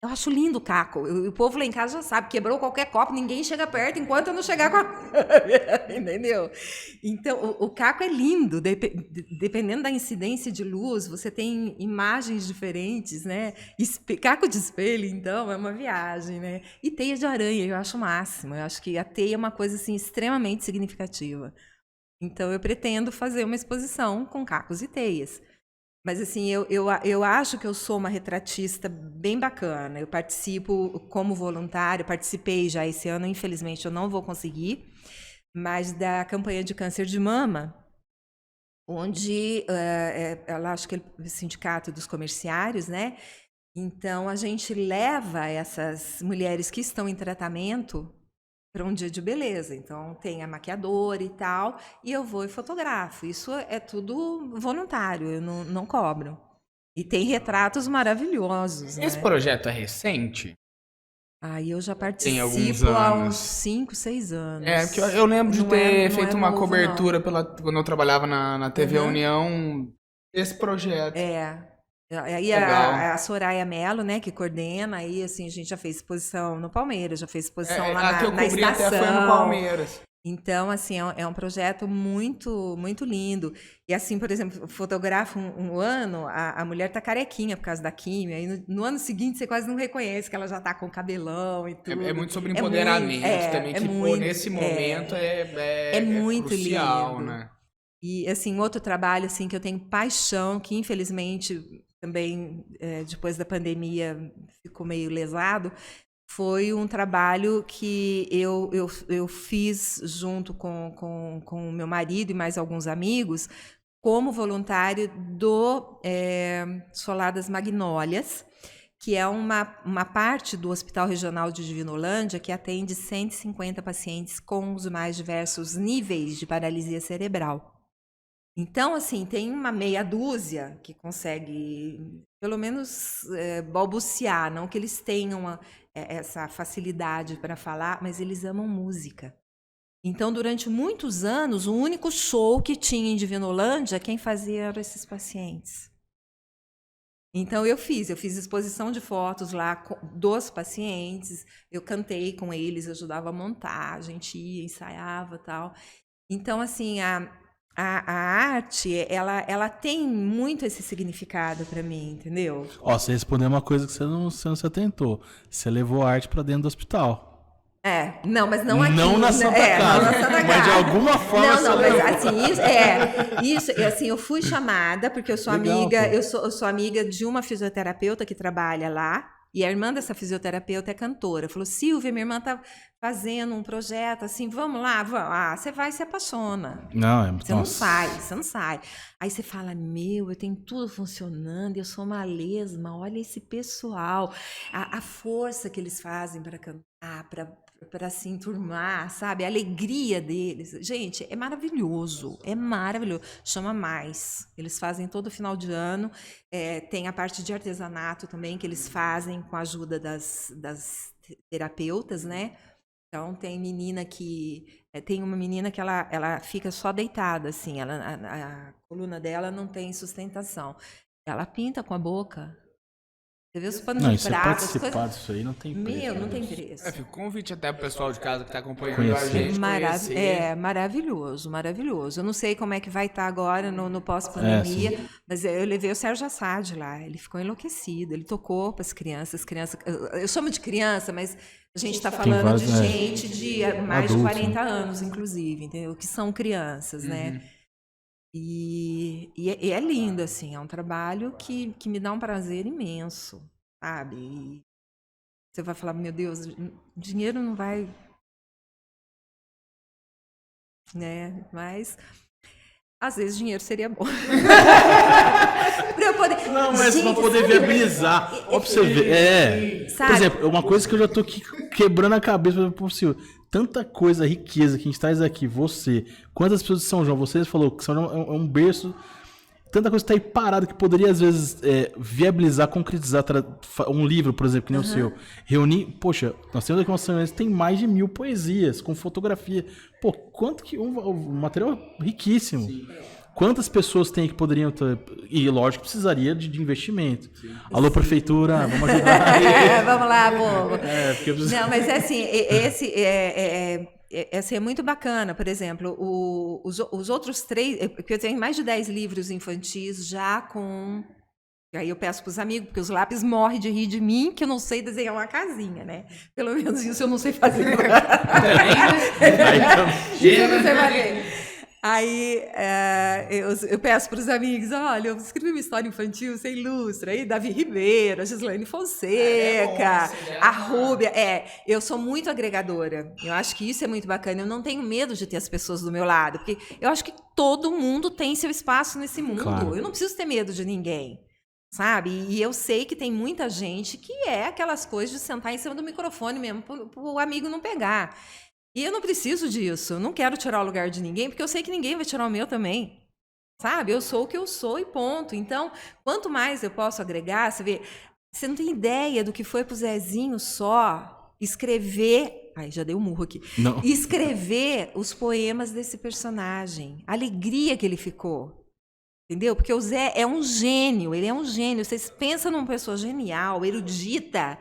Eu acho lindo o caco. O povo lá em casa já sabe, quebrou qualquer copo, ninguém chega perto enquanto eu não chegar com a... Entendeu? Então, o caco é lindo. Dependendo da incidência de luz, você tem imagens diferentes, né? Caco de espelho, então, é uma viagem, né? E teia de aranha, eu acho o máximo. Eu acho que a teia é uma coisa, assim, extremamente significativa. Então, eu pretendo fazer uma exposição com cacos e teias. Mas, assim, eu acho que eu sou uma retratista bem bacana. Eu participo como voluntária, participei já esse ano, infelizmente eu não vou conseguir, mas da campanha de câncer de mama, onde, ela acho que é o Sindicato dos Comerciários, né? Então, a gente leva essas mulheres que estão em tratamento para um dia de beleza. Então, tem a maquiadora e tal, e eu vou e fotografo. Isso é tudo voluntário, eu não cobro. E tem retratos maravilhosos. Esse né? projeto é recente? Aí eu já Tem participo alguns há anos. uns 5, 6 anos. Porque eu lembro de Não ter é feito uma novo, cobertura quando eu trabalhava na TV União, esse projeto. Aí a Soraya Mello, né, que coordena, aí assim, a gente já fez exposição no Palmeiras, já fez exposição lá que eu na cobri estação. até foi no Palmeiras. Então, assim, é um projeto muito, muito lindo. E assim, por exemplo, fotografo um ano, a mulher tá carequinha por causa da químia, e no ano seguinte você quase não reconhece que ela já tá com cabelão e tudo. É muito sobre empoderamento também, que nesse momento é muito crucial, lindo. né? E, assim, outro trabalho assim, que eu tenho paixão, que infelizmente também, depois da pandemia, ficou meio lesado, foi um trabalho que eu fiz junto com o meu marido e mais alguns amigos, como voluntário do Solar das Magnólias, que é uma parte do Hospital Regional de Divinolândia que atende 150 pacientes com os mais diversos níveis de paralisia cerebral. Então, assim, tem uma meia dúzia que consegue, pelo menos, balbuciar, não que eles tenham essa facilidade para falar, mas eles amam música. Então, durante muitos anos, o único show que tinha em Divinolândia, quem fazia eram esses pacientes. Então, eu fiz exposição de fotos lá dos pacientes, eu cantei com eles, ajudava a montar, a gente ia, ensaiava e tal. Então, assim, a arte, ela tem muito esse significado para mim, entendeu? Ó, você respondeu uma coisa que você não se atentou. Você levou a arte para dentro do hospital. Não, mas não aqui. Não na Santa Casa. Não na Santa Casa. Mas de alguma forma Não, mas assim, assim, eu fui chamada, porque eu sou amiga, eu sou amiga de uma fisioterapeuta que trabalha lá, e a irmã dessa fisioterapeuta é cantora. Falou, Silvia, minha irmã tá fazendo um projeto, assim, vamos lá, vamos. Ah, você vai e se apaixona. Você não sai. Aí você fala, eu tenho tudo funcionando, eu sou uma lesma, olha esse pessoal, a força que eles fazem para cantar, para se enturmar, sabe? A alegria deles. Gente, é maravilhoso. Chama Mais. Eles fazem todo final de ano. Tem a parte de artesanato também, que eles fazem com a ajuda das terapeutas, né? Então, tem uma menina que ela fica só deitada, assim. A coluna dela não tem sustentação. Ela pinta com a boca. Você vê os panos de prata, participar disso aí não tem preço. Não tem preço. Fica um convite até pro pessoal de casa que tá acompanhando a gente. Maravilhoso. Eu não sei como é que vai estar agora no pós-pandemia, mas eu levei o Sérgio Assad lá. Ele ficou enlouquecido. Ele tocou para as crianças. Eu chamo de criança, mas a gente está falando de gente de mais de 40 anos, inclusive, entendeu? Que são crianças, né? E é lindo, assim, é um trabalho que me dá um prazer imenso, sabe? E você vai falar, meu Deus, dinheiro não vai, né? Mas às vezes dinheiro seria bom. Pra eu poder... Não, mas pra poder viabilizar. Ó, pra você ver. Por exemplo, uma coisa que eu já tô aqui quebrando a cabeça para possível. Tanta coisa, riqueza que a gente traz aqui, você, quantas pessoas de São João, você falou que São João é um berço, tanta coisa que tá aí parada que poderia, às vezes, viabilizar, concretizar um livro, por exemplo, que nem o seu. Reunir, poxa, nós temos aqui uma São João, tem mais de 1000 poesias, com fotografia. Pô, quanto que um material riquíssimo. Sim. Quantas pessoas tem que poderiam ter... E, lógico, precisaria de investimento. Sim. Alô, prefeitura, vamos ajudar. Vamos lá, povo. Não, mas assim, assim, é muito bacana. Por exemplo, os outros 3... Porque eu tenho mais de 10 livros infantis já com... Aí eu peço para os amigos, porque os lápis morrem de rir de mim, que eu não sei desenhar uma casinha, né? Pelo menos isso eu não sei fazer. Isso eu não sei fazer. Aí eu peço para os amigos, olha, eu escrevi uma história infantil, você ilustra. Aí Davi Ribeiro, a Gislaine Fonseca, a Rúbia. Eu sou muito agregadora. Eu acho que isso é muito bacana. Eu não tenho medo de ter as pessoas do meu lado, porque eu acho que todo mundo tem seu espaço nesse mundo. Claro. Eu não preciso ter medo de ninguém, sabe? E eu sei que tem muita gente que é aquelas coisas de sentar em cima do microfone mesmo, para o amigo não pegar. E eu não preciso disso, eu não quero tirar o lugar de ninguém, porque eu sei que ninguém vai tirar o meu também, sabe? Eu sou o que eu sou e ponto. Então, quanto mais eu posso agregar, você vê, você não tem ideia do que foi pro Zezinho só escrever... Ai, já dei um murro aqui. Não. Escrever os poemas desse personagem, a alegria que ele ficou, entendeu? Porque o Zé é um gênio, ele é um gênio. Vocês pensam numa pessoa genial, erudita...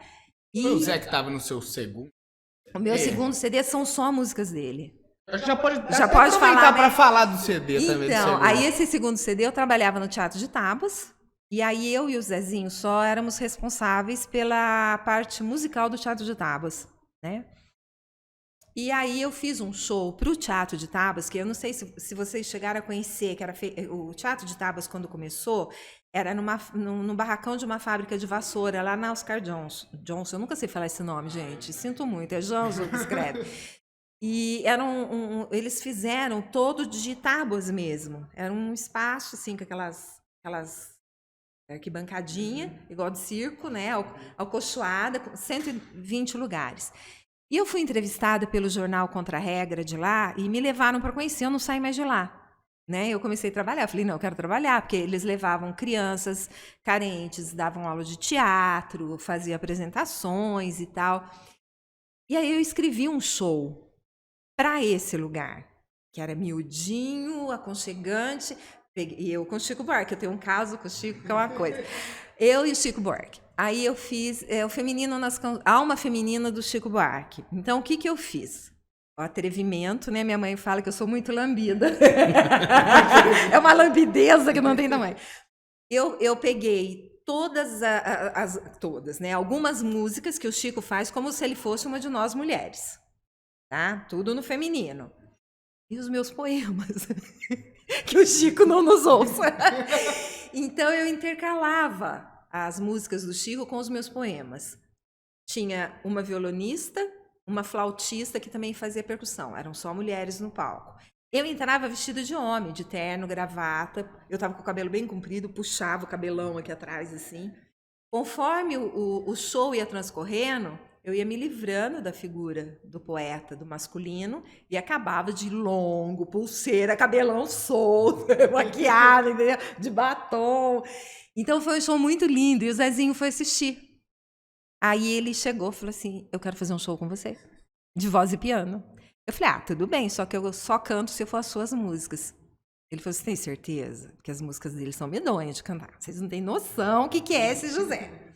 Foi o Zé que estava no seu segundo? O meu segundo CD são só músicas dele. Já pode falar, para falar do CD também. Então, aí esse segundo CD eu trabalhava no Teatro de Tábuas, e aí eu e o Zezinho só éramos responsáveis pela parte musical do Teatro de Tábuas, né? E aí eu fiz um show para o Teatro de Tábuas, que eu não sei se vocês chegaram a conhecer, que era o Teatro de Tábuas, quando começou, era num barracão de uma fábrica de vassoura, lá na Oscar Johnson. Eu nunca sei falar esse nome, gente. Sinto muito, é Johnson que escreve. E eles fizeram todo de tábuas mesmo. Era um espaço, assim, com aquelas arquibancadinha, igual de circo, né? Alcochoada, com 120 lugares. E eu fui entrevistada pelo jornal Contra a Regra de lá e me levaram para conhecer, eu não saí mais de lá. Né? Eu comecei a trabalhar, eu falei, não, eu quero trabalhar, porque eles levavam crianças carentes, davam aula de teatro, faziam apresentações e tal. E aí eu escrevi um show para esse lugar, que era miudinho, aconchegante, e eu com o Chico Buarque, eu tenho um caso com o Chico, que é uma coisa. Eu e o Chico Buarque. Aí eu fiz o feminino Alma Feminina do Chico Buarque. Então, o que eu fiz? O atrevimento, né? Minha mãe fala que eu sou muito lambida. É uma lambideza que não tem tamanho. Eu peguei todas, né? Algumas músicas que o Chico faz como se ele fosse uma de nós mulheres. Tá? Tudo no feminino. E os meus poemas, que o Chico não nos ouça. Então, eu intercalava as músicas do Chico com os meus poemas. Tinha uma violonista, uma flautista que também fazia percussão. Eram só mulheres no palco. Eu entrava vestida de homem, de terno, gravata. Eu estava com o cabelo bem comprido, puxava o cabelão aqui atrás, assim. Conforme o show ia transcorrendo, eu ia me livrando da figura do poeta, do masculino, e acabava de longo, pulseira, cabelão solto, maquiada, entendeu? De batom. Então foi um show muito lindo, e o Zezinho foi assistir. Aí ele chegou e falou assim, eu quero fazer um show com você, de voz e piano. Eu falei, tudo bem, só que eu só canto se for as suas músicas. Ele falou, você tem certeza? Porque as músicas dele são medonhas de cantar. Vocês não têm noção o que é esse José.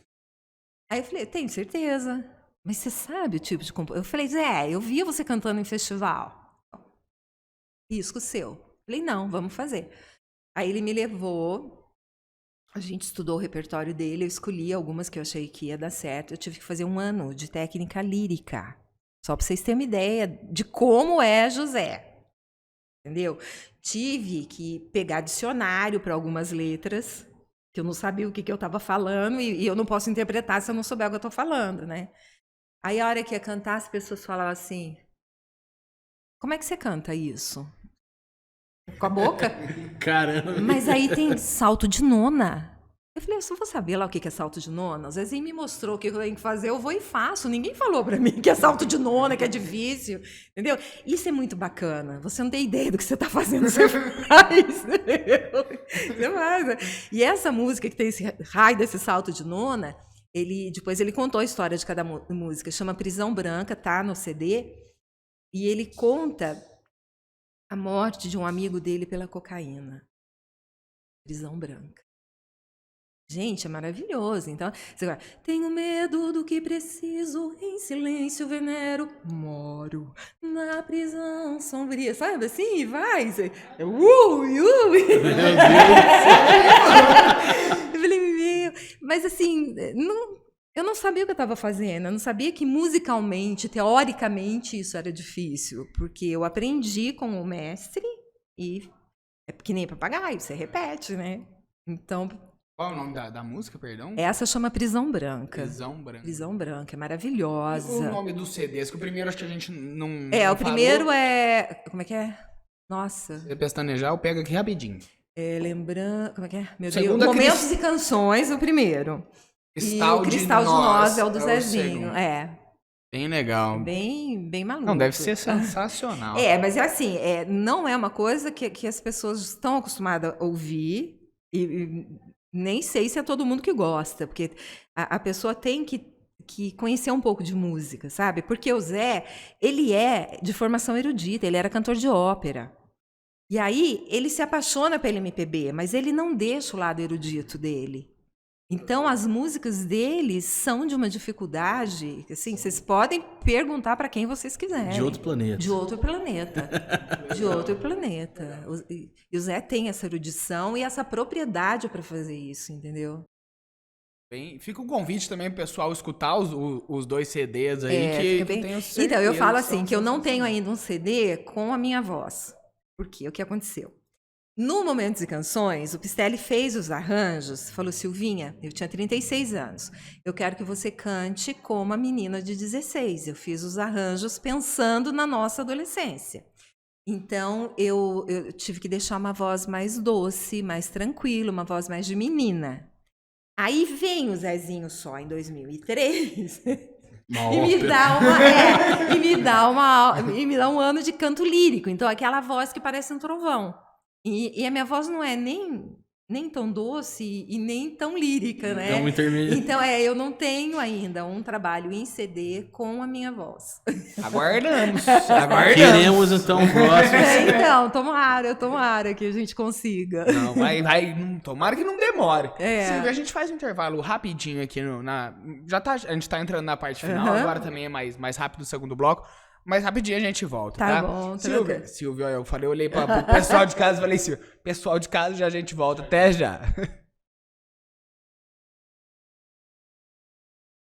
Aí eu falei, tenho certeza. Mas você sabe o tipo de composição? Eu falei, Zé, eu via você cantando em festival. Risco seu. Eu falei, não, vamos fazer. Aí ele me levou, a gente estudou o repertório dele, eu escolhi algumas que eu achei que ia dar certo. Eu tive que fazer 1 ano de técnica lírica. Só para vocês terem uma ideia de como é José. Entendeu? Tive que pegar dicionário para algumas letras, que eu não sabia o que eu estava falando, e eu não posso interpretar se eu não souber o que eu estou falando, né? Aí, a hora que ia cantar, as pessoas falavam assim, como é que você canta isso? Com a boca? Caramba! Mas aí tem salto de nona. Eu falei, eu só vou saber lá o que é salto de nona. O Zezinho me mostrou o que eu tenho que fazer, eu vou e faço. Ninguém falou pra mim que é salto de nona, que é difícil, entendeu? Isso é muito bacana. Você não tem ideia do que você tá fazendo, você faz, entendeu? Você faz, né? E essa música que tem esse raio desse salto de nona, depois ele contou a história de cada música. Chama Prisão Branca, tá no CD. E ele conta a morte de um amigo dele pela cocaína. Prisão Branca. Gente, é maravilhoso. Então, você vai, tenho medo do que preciso, em silêncio venero, moro na prisão sombria. Sabe assim? Vai. Você, Eu falei, meu. Mas assim, eu não sabia o que eu estava fazendo. Eu não sabia que musicalmente, teoricamente, isso era difícil. Porque eu aprendi com o mestre e é que nem papagaio, você repete, né? Então... Qual é o nome da música, perdão? Essa chama Prisão Branca. Prisão Branca. Prisão Branca, é maravilhosa. O nome dos CDs, que o primeiro acho que a gente não o primeiro é... Como é que é? Nossa. Se pestanejar, eu pego aqui rapidinho. Lembrando... Como é que é? Meu Segunda Deus. Momentos e Canções, o primeiro. Cristal, e o Cristal de Nós é o do é Zezinho. Bem legal. Bem maluco. Não, deve ser sensacional. Mas é assim, não é uma coisa que as pessoas estão acostumadas a ouvir e nem sei se é todo mundo que gosta, porque a pessoa tem que conhecer um pouco de música, sabe? Porque o Zé, ele é de formação erudita, ele era cantor de ópera. E aí, ele se apaixona pelo MPB, mas ele não deixa o lado erudito dele. Então, as músicas dele são de uma dificuldade, assim, vocês podem perguntar para quem vocês quiserem. De outro planeta. De outro planeta. De outro planeta. E o Zé tem essa erudição e essa propriedade para fazer isso, entendeu? Fica o convite também pro pessoal escutar os 2 CDs aí, que eu tenho certeza. Então, eu falo assim, que eu não tenho ainda um CD com a minha voz. Por quê? O que aconteceu? No Momentos e Canções, o Pistelli fez os arranjos, falou, Silvinha, eu tinha 36 anos, eu quero que você cante como a menina de 16. Eu fiz os arranjos pensando na nossa adolescência. Então, eu tive que deixar uma voz mais doce, mais tranquila, uma voz mais de menina. Aí vem o Zezinho Só, em 2003... E me dá um ano de canto lírico. Então, aquela voz que parece um trovão. E a minha voz não é nem tão doce e nem tão lírica, né? É um intermediário. Então, eu não tenho ainda um trabalho em CD com a minha voz. Aguardamos. Queremos, então, o próximo. Então, tomara que a gente consiga. Não, tomara que não demore. É. A gente faz um intervalo rapidinho aqui a gente tá entrando na parte final, agora também é mais rápido o segundo bloco. Mas rapidinho a gente volta, tá? Tá bom, Silvia, eu olhei pro pessoal de casa e falei, Silvia, pessoal de casa, já a gente volta, até já.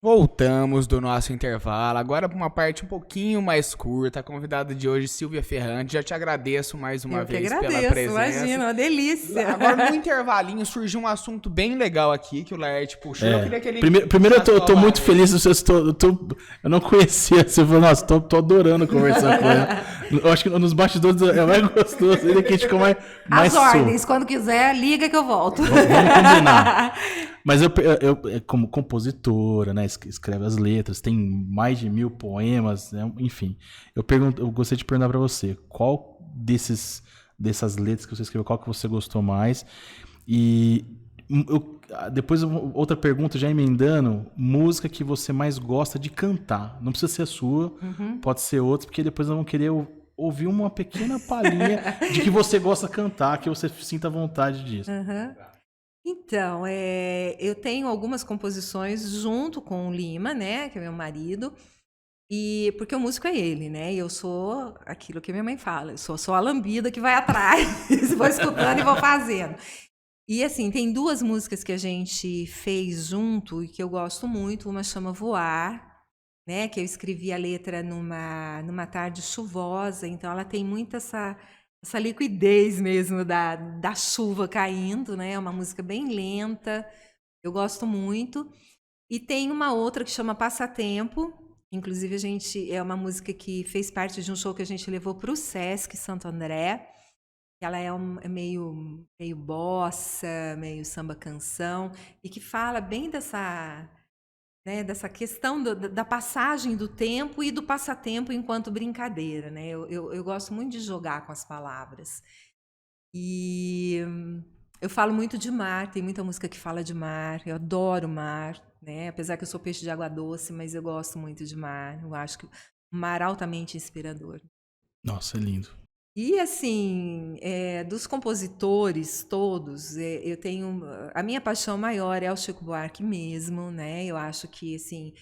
Voltamos do nosso intervalo, agora para uma parte um pouquinho mais curta. A convidada de hoje, Silvia Ferrante. Já te agradeço mais uma vez pela presença. Imagina, uma delícia. Agora, no intervalinho, surgiu um assunto bem legal aqui, que o Laerte puxou. Eu queria que ele... Primeiro eu tô muito feliz, eu não conhecia, você falou, nossa, tô adorando conversar com ela. Eu acho que nos bastidores é mais gostoso, ele que a gente fica mais As ordens, quando quiser, liga que eu volto. Vamos combinar. Mas eu como compositora, né, escreve as letras, tem mais de 1000 poemas, né, enfim. Eu gostaria de perguntar para você, qual dessas letras que você escreveu, qual que você gostou mais? E depois, outra pergunta, já emendando, música que você mais gosta de cantar. Não precisa ser a sua, pode ser outra, porque depois nós vamos querer ouvir uma pequena palhinha de que você gosta de cantar, que você sinta vontade disso. Então, eu tenho algumas composições junto com o Lima, né, que é meu marido, porque o músico é ele, né, e eu sou aquilo que minha mãe fala, eu sou a lambida que vai atrás, vou escutando e vou fazendo. E assim, tem 2 músicas que a gente fez junto e que eu gosto muito, uma chama Voar, né, que eu escrevi a letra numa tarde chuvosa, então ela tem muito essa liquidez mesmo da chuva caindo, né? É uma música bem lenta, eu gosto muito. E tem uma outra que chama Passatempo, inclusive é uma música que fez parte de um show que a gente levou para o Sesc Santo André. Ela é meio bossa, meio samba canção, e que fala bem dessa questão da passagem do tempo e do passatempo enquanto brincadeira, né? Eu gosto muito de jogar com as palavras. E eu falo muito de mar, tem muita música que fala de mar, eu adoro mar, né? Apesar que eu sou peixe de água doce, mas eu gosto muito de mar, eu acho que o mar é altamente inspirador. Nossa, é lindo. E, assim, dos compositores todos, eu tenho... A minha paixão maior é o Chico Buarque mesmo, né? Eu acho que, assim,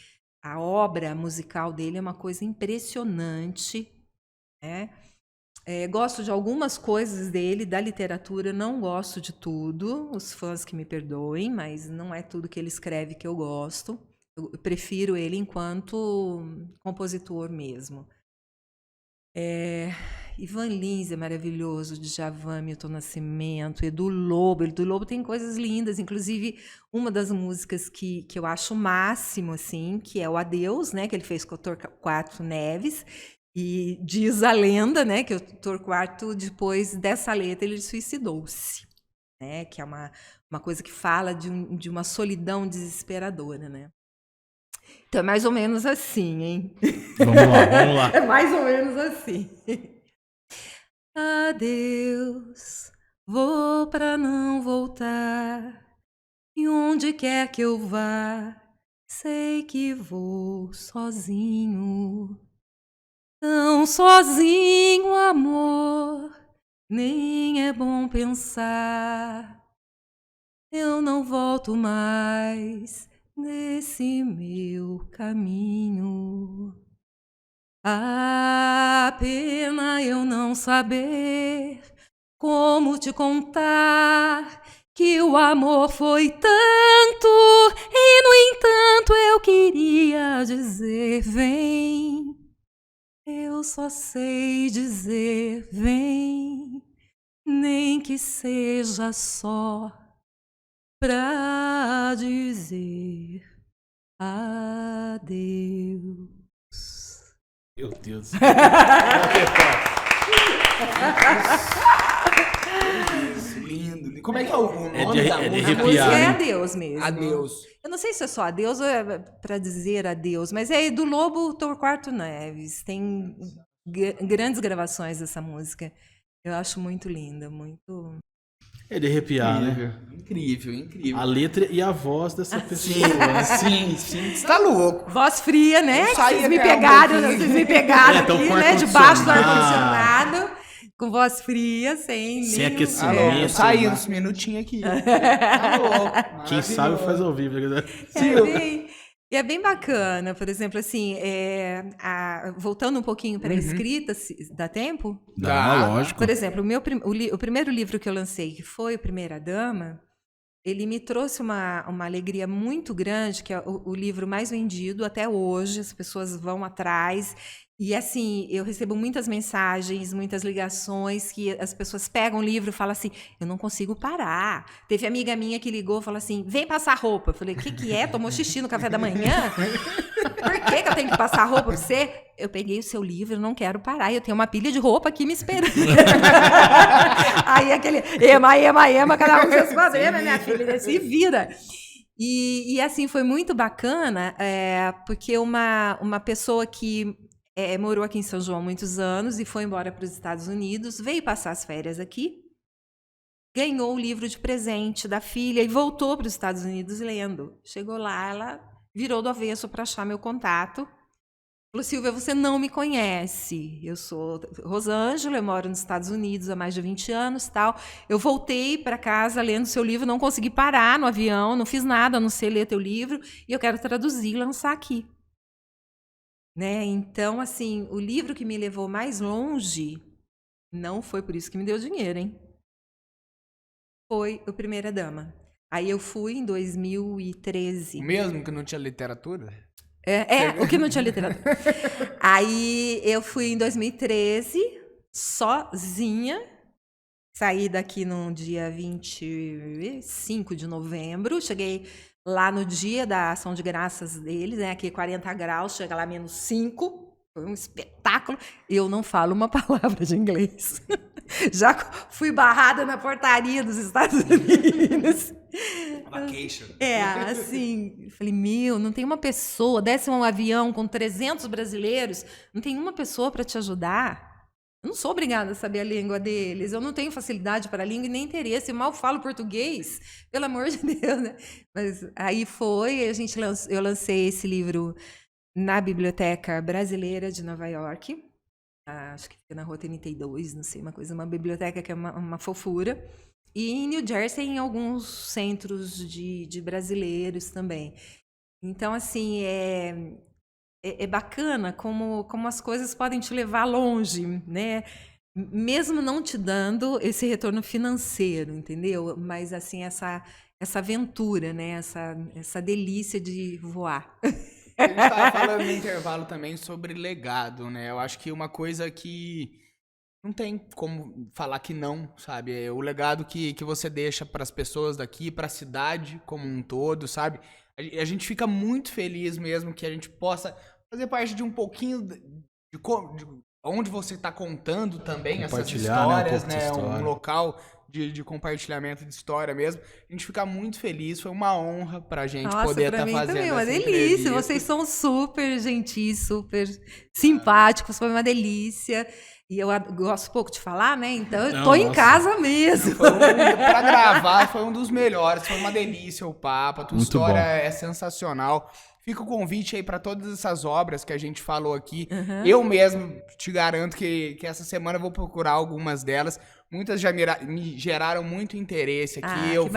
a obra musical dele é uma coisa impressionante, né? Gosto de algumas coisas dele, da literatura, não gosto de tudo, os fãs que me perdoem, mas não é tudo que ele escreve que eu gosto. Eu prefiro ele enquanto compositor mesmo. Ivan Lins é maravilhoso, Djavan, Milton Nascimento, Edu Lobo. Edu Lobo tem coisas lindas, inclusive uma das músicas que eu acho o máximo, assim, que é o Adeus, né, que ele fez com o Torquato Neves, e diz a lenda, né, que o Torquato, depois dessa letra, ele suicidou-se, né, que é uma coisa que fala de uma solidão desesperadora, né. Então é mais ou menos assim, hein? Vamos lá. É mais ou menos assim. Adeus, vou pra não voltar, e onde quer que eu vá, sei que vou sozinho. Tão sozinho, amor, nem é bom pensar. Eu não volto mais nesse meu caminho. A pena eu não saber como te contar que o amor foi tanto e, no entanto, eu queria dizer vem. Eu só sei dizer vem, nem que seja só pra dizer adeus. Meu Deus. Lindo. Como é que é o nome da de música? A arrepiar, música é né? adeus mesmo. Adeus. Eu não sei se é só adeus ou é pra dizer adeus, mas é do Lobo Torquato Neves. Tem grandes gravações dessa música. Eu acho muito linda, muito... É de arrepiar, né? Incrível. A letra e a voz dessa pessoa. Sim. Você tá louco. Voz fria, né? Eu saí Vocês me até um pegaram, pouquinho. vocês me pegaram Então, aqui, com né? Debaixo do ar-condicionado. ar-condicionado. Com voz fria, sem aquecimento. Eu saí uns minutinhos aqui. Tá louco. Quem sabe faz ao vivo. É bem bacana, por exemplo, assim, voltando um pouquinho para a escrita, dá tempo? Dá, lógico. Por exemplo, o primeiro livro que eu lancei, que foi o Primeira Dama, ele me trouxe uma alegria muito grande, que é o livro mais vendido até hoje, as pessoas vão atrás. E, assim, eu recebo muitas mensagens, muitas ligações, que as pessoas pegam o livro e falam assim, eu não consigo parar. Teve amiga minha que ligou e falou assim, vem passar roupa. Eu falei, o que é? Tomou xixi no café da manhã? Por que eu tenho que passar roupa pra você? Eu peguei o seu livro, não quero parar. Eu tenho uma pilha de roupa aqui me esperando. Aí aquele ema, cada um com seus quadrinhos, minha filha, se vira. E assim, foi muito bacana, porque uma pessoa que morou aqui em São João há muitos anos e foi embora para os Estados Unidos, veio passar as férias aqui, ganhou o livro de presente da filha e voltou para os Estados Unidos lendo. Chegou lá, ela virou do avesso para achar meu contato. Falou, Silvia, você não me conhece. Eu sou Rosângela, eu moro nos Estados Unidos há mais de 20 anos. Tal. Eu voltei para casa lendo seu livro, não consegui parar no avião, não fiz nada a não ser ler teu livro, e eu quero traduzir e lançar aqui. Né? Então, assim, o livro que me levou mais longe não foi por isso que me deu dinheiro, hein? Foi o Primeira Dama. Aí eu fui em 2013. O mesmo que não tinha literatura? O que não tinha literatura. Aí eu fui em 2013, sozinha. Saí daqui no dia 25 de novembro. Cheguei lá no dia da ação de graças deles, né? Aqui 40 graus, chega lá menos 5. Foi um espetáculo. Eu não falo uma palavra de inglês. Já fui barrada na portaria dos Estados Unidos. Vacation. Assim, falei, não tem uma pessoa, desce um avião com 300 brasileiros, não tem uma pessoa para te ajudar. Eu não sou obrigada a saber a língua deles, eu não tenho facilidade para a língua e nem interesse, eu mal falo português, pelo amor de Deus, né? Mas aí eu lancei esse livro na Biblioteca Brasileira de Nova York, acho que fica na Rua 32, não sei, uma biblioteca que é uma fofura, e em New Jersey, em alguns centros de brasileiros também. Então, assim, é bacana como as coisas podem te levar longe, né? Mesmo não te dando esse retorno financeiro, entendeu? Mas, assim, essa aventura, né? Essa delícia de voar. A gente estava falando no intervalo também sobre legado, né? Eu acho que uma coisa que não tem como falar que não, sabe? É o legado que você deixa para as pessoas daqui, para a cidade como um todo, sabe? A gente fica muito feliz mesmo que a gente possa fazer parte de um pouquinho de onde você está contando também essas histórias, né? Um local de compartilhamento de história mesmo. A gente fica muito feliz, foi uma honra pra gente poder estar fazendo também, essa uma delícia. entrevista. Vocês são super gentis, super simpáticos, foi uma delícia. E eu gosto pouco de falar, né? Então eu tô em casa mesmo. Pra gravar, foi um dos melhores, foi uma delícia o papo, a tua muito história bom. é sensacional. Fica o convite aí para todas essas obras que a gente falou aqui. Uhum. Eu mesmo te garanto que essa semana eu vou procurar algumas delas. Muitas já me geraram muito interesse aqui. Eu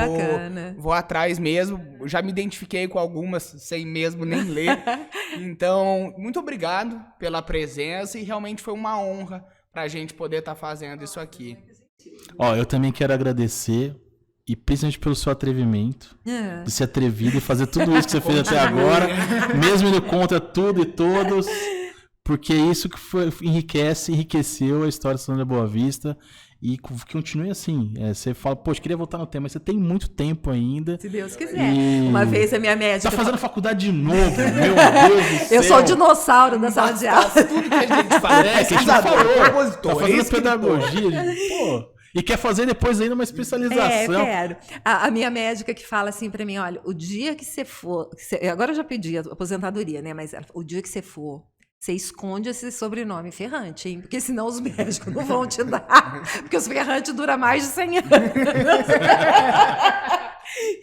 vou atrás mesmo. Já me identifiquei com algumas sem mesmo nem ler. Então, muito obrigado pela presença e realmente foi uma honra pra gente poder estar fazendo isso aqui. Eu também quero agradecer. E principalmente pelo seu atrevimento, de ser atrevido e fazer tudo isso que você fez até agora, mesmo indo contra tudo e todos, porque é isso que enriqueceu a história de São João da Boa Vista. E continue assim. Você fala, poxa, queria voltar no tema, mas você tem muito tempo ainda. Se Deus quiser. Uma vez a minha médica... Tá fazendo faculdade de novo, meu Deus do céu. Eu sou o dinossauro da sala de aula. Tudo que a gente fala. Que a gente falou. Tá fazendo pedagogia. Pô, e quer fazer depois ainda uma especialização. Quero. A minha médica que fala assim pra mim, olha, o dia que você for... Agora eu já pedi a aposentadoria, né? Mas o dia que você for... Você esconde esse sobrenome Ferrante, hein? Porque senão os médicos não vão te dar. Porque os Ferrante duram mais de 100 anos.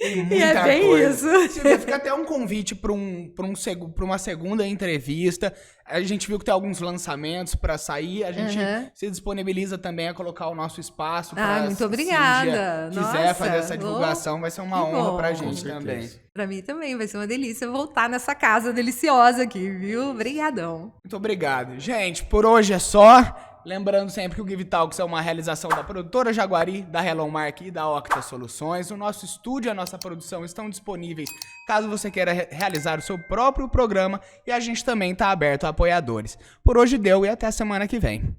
E é bem coisa. isso. Fica até um convite para uma segunda entrevista. A gente viu que tem alguns lançamentos para sair. A gente se disponibiliza também a colocar o nosso espaço. Muito obrigada. Se quiser fazer essa divulgação, vai ser uma honra pra gente também. Pra mim também, vai ser uma delícia voltar nessa casa deliciosa aqui, viu? Obrigadão. Muito obrigado. Gente, por hoje é só. Lembrando sempre que o Give Talks é uma realização da produtora Jaguari, da Hello Mark e da Octa Soluções. O nosso estúdio e a nossa produção estão disponíveis caso você queira realizar o seu próprio programa, e a gente também está aberto a apoiadores. Por hoje deu e até a semana que vem.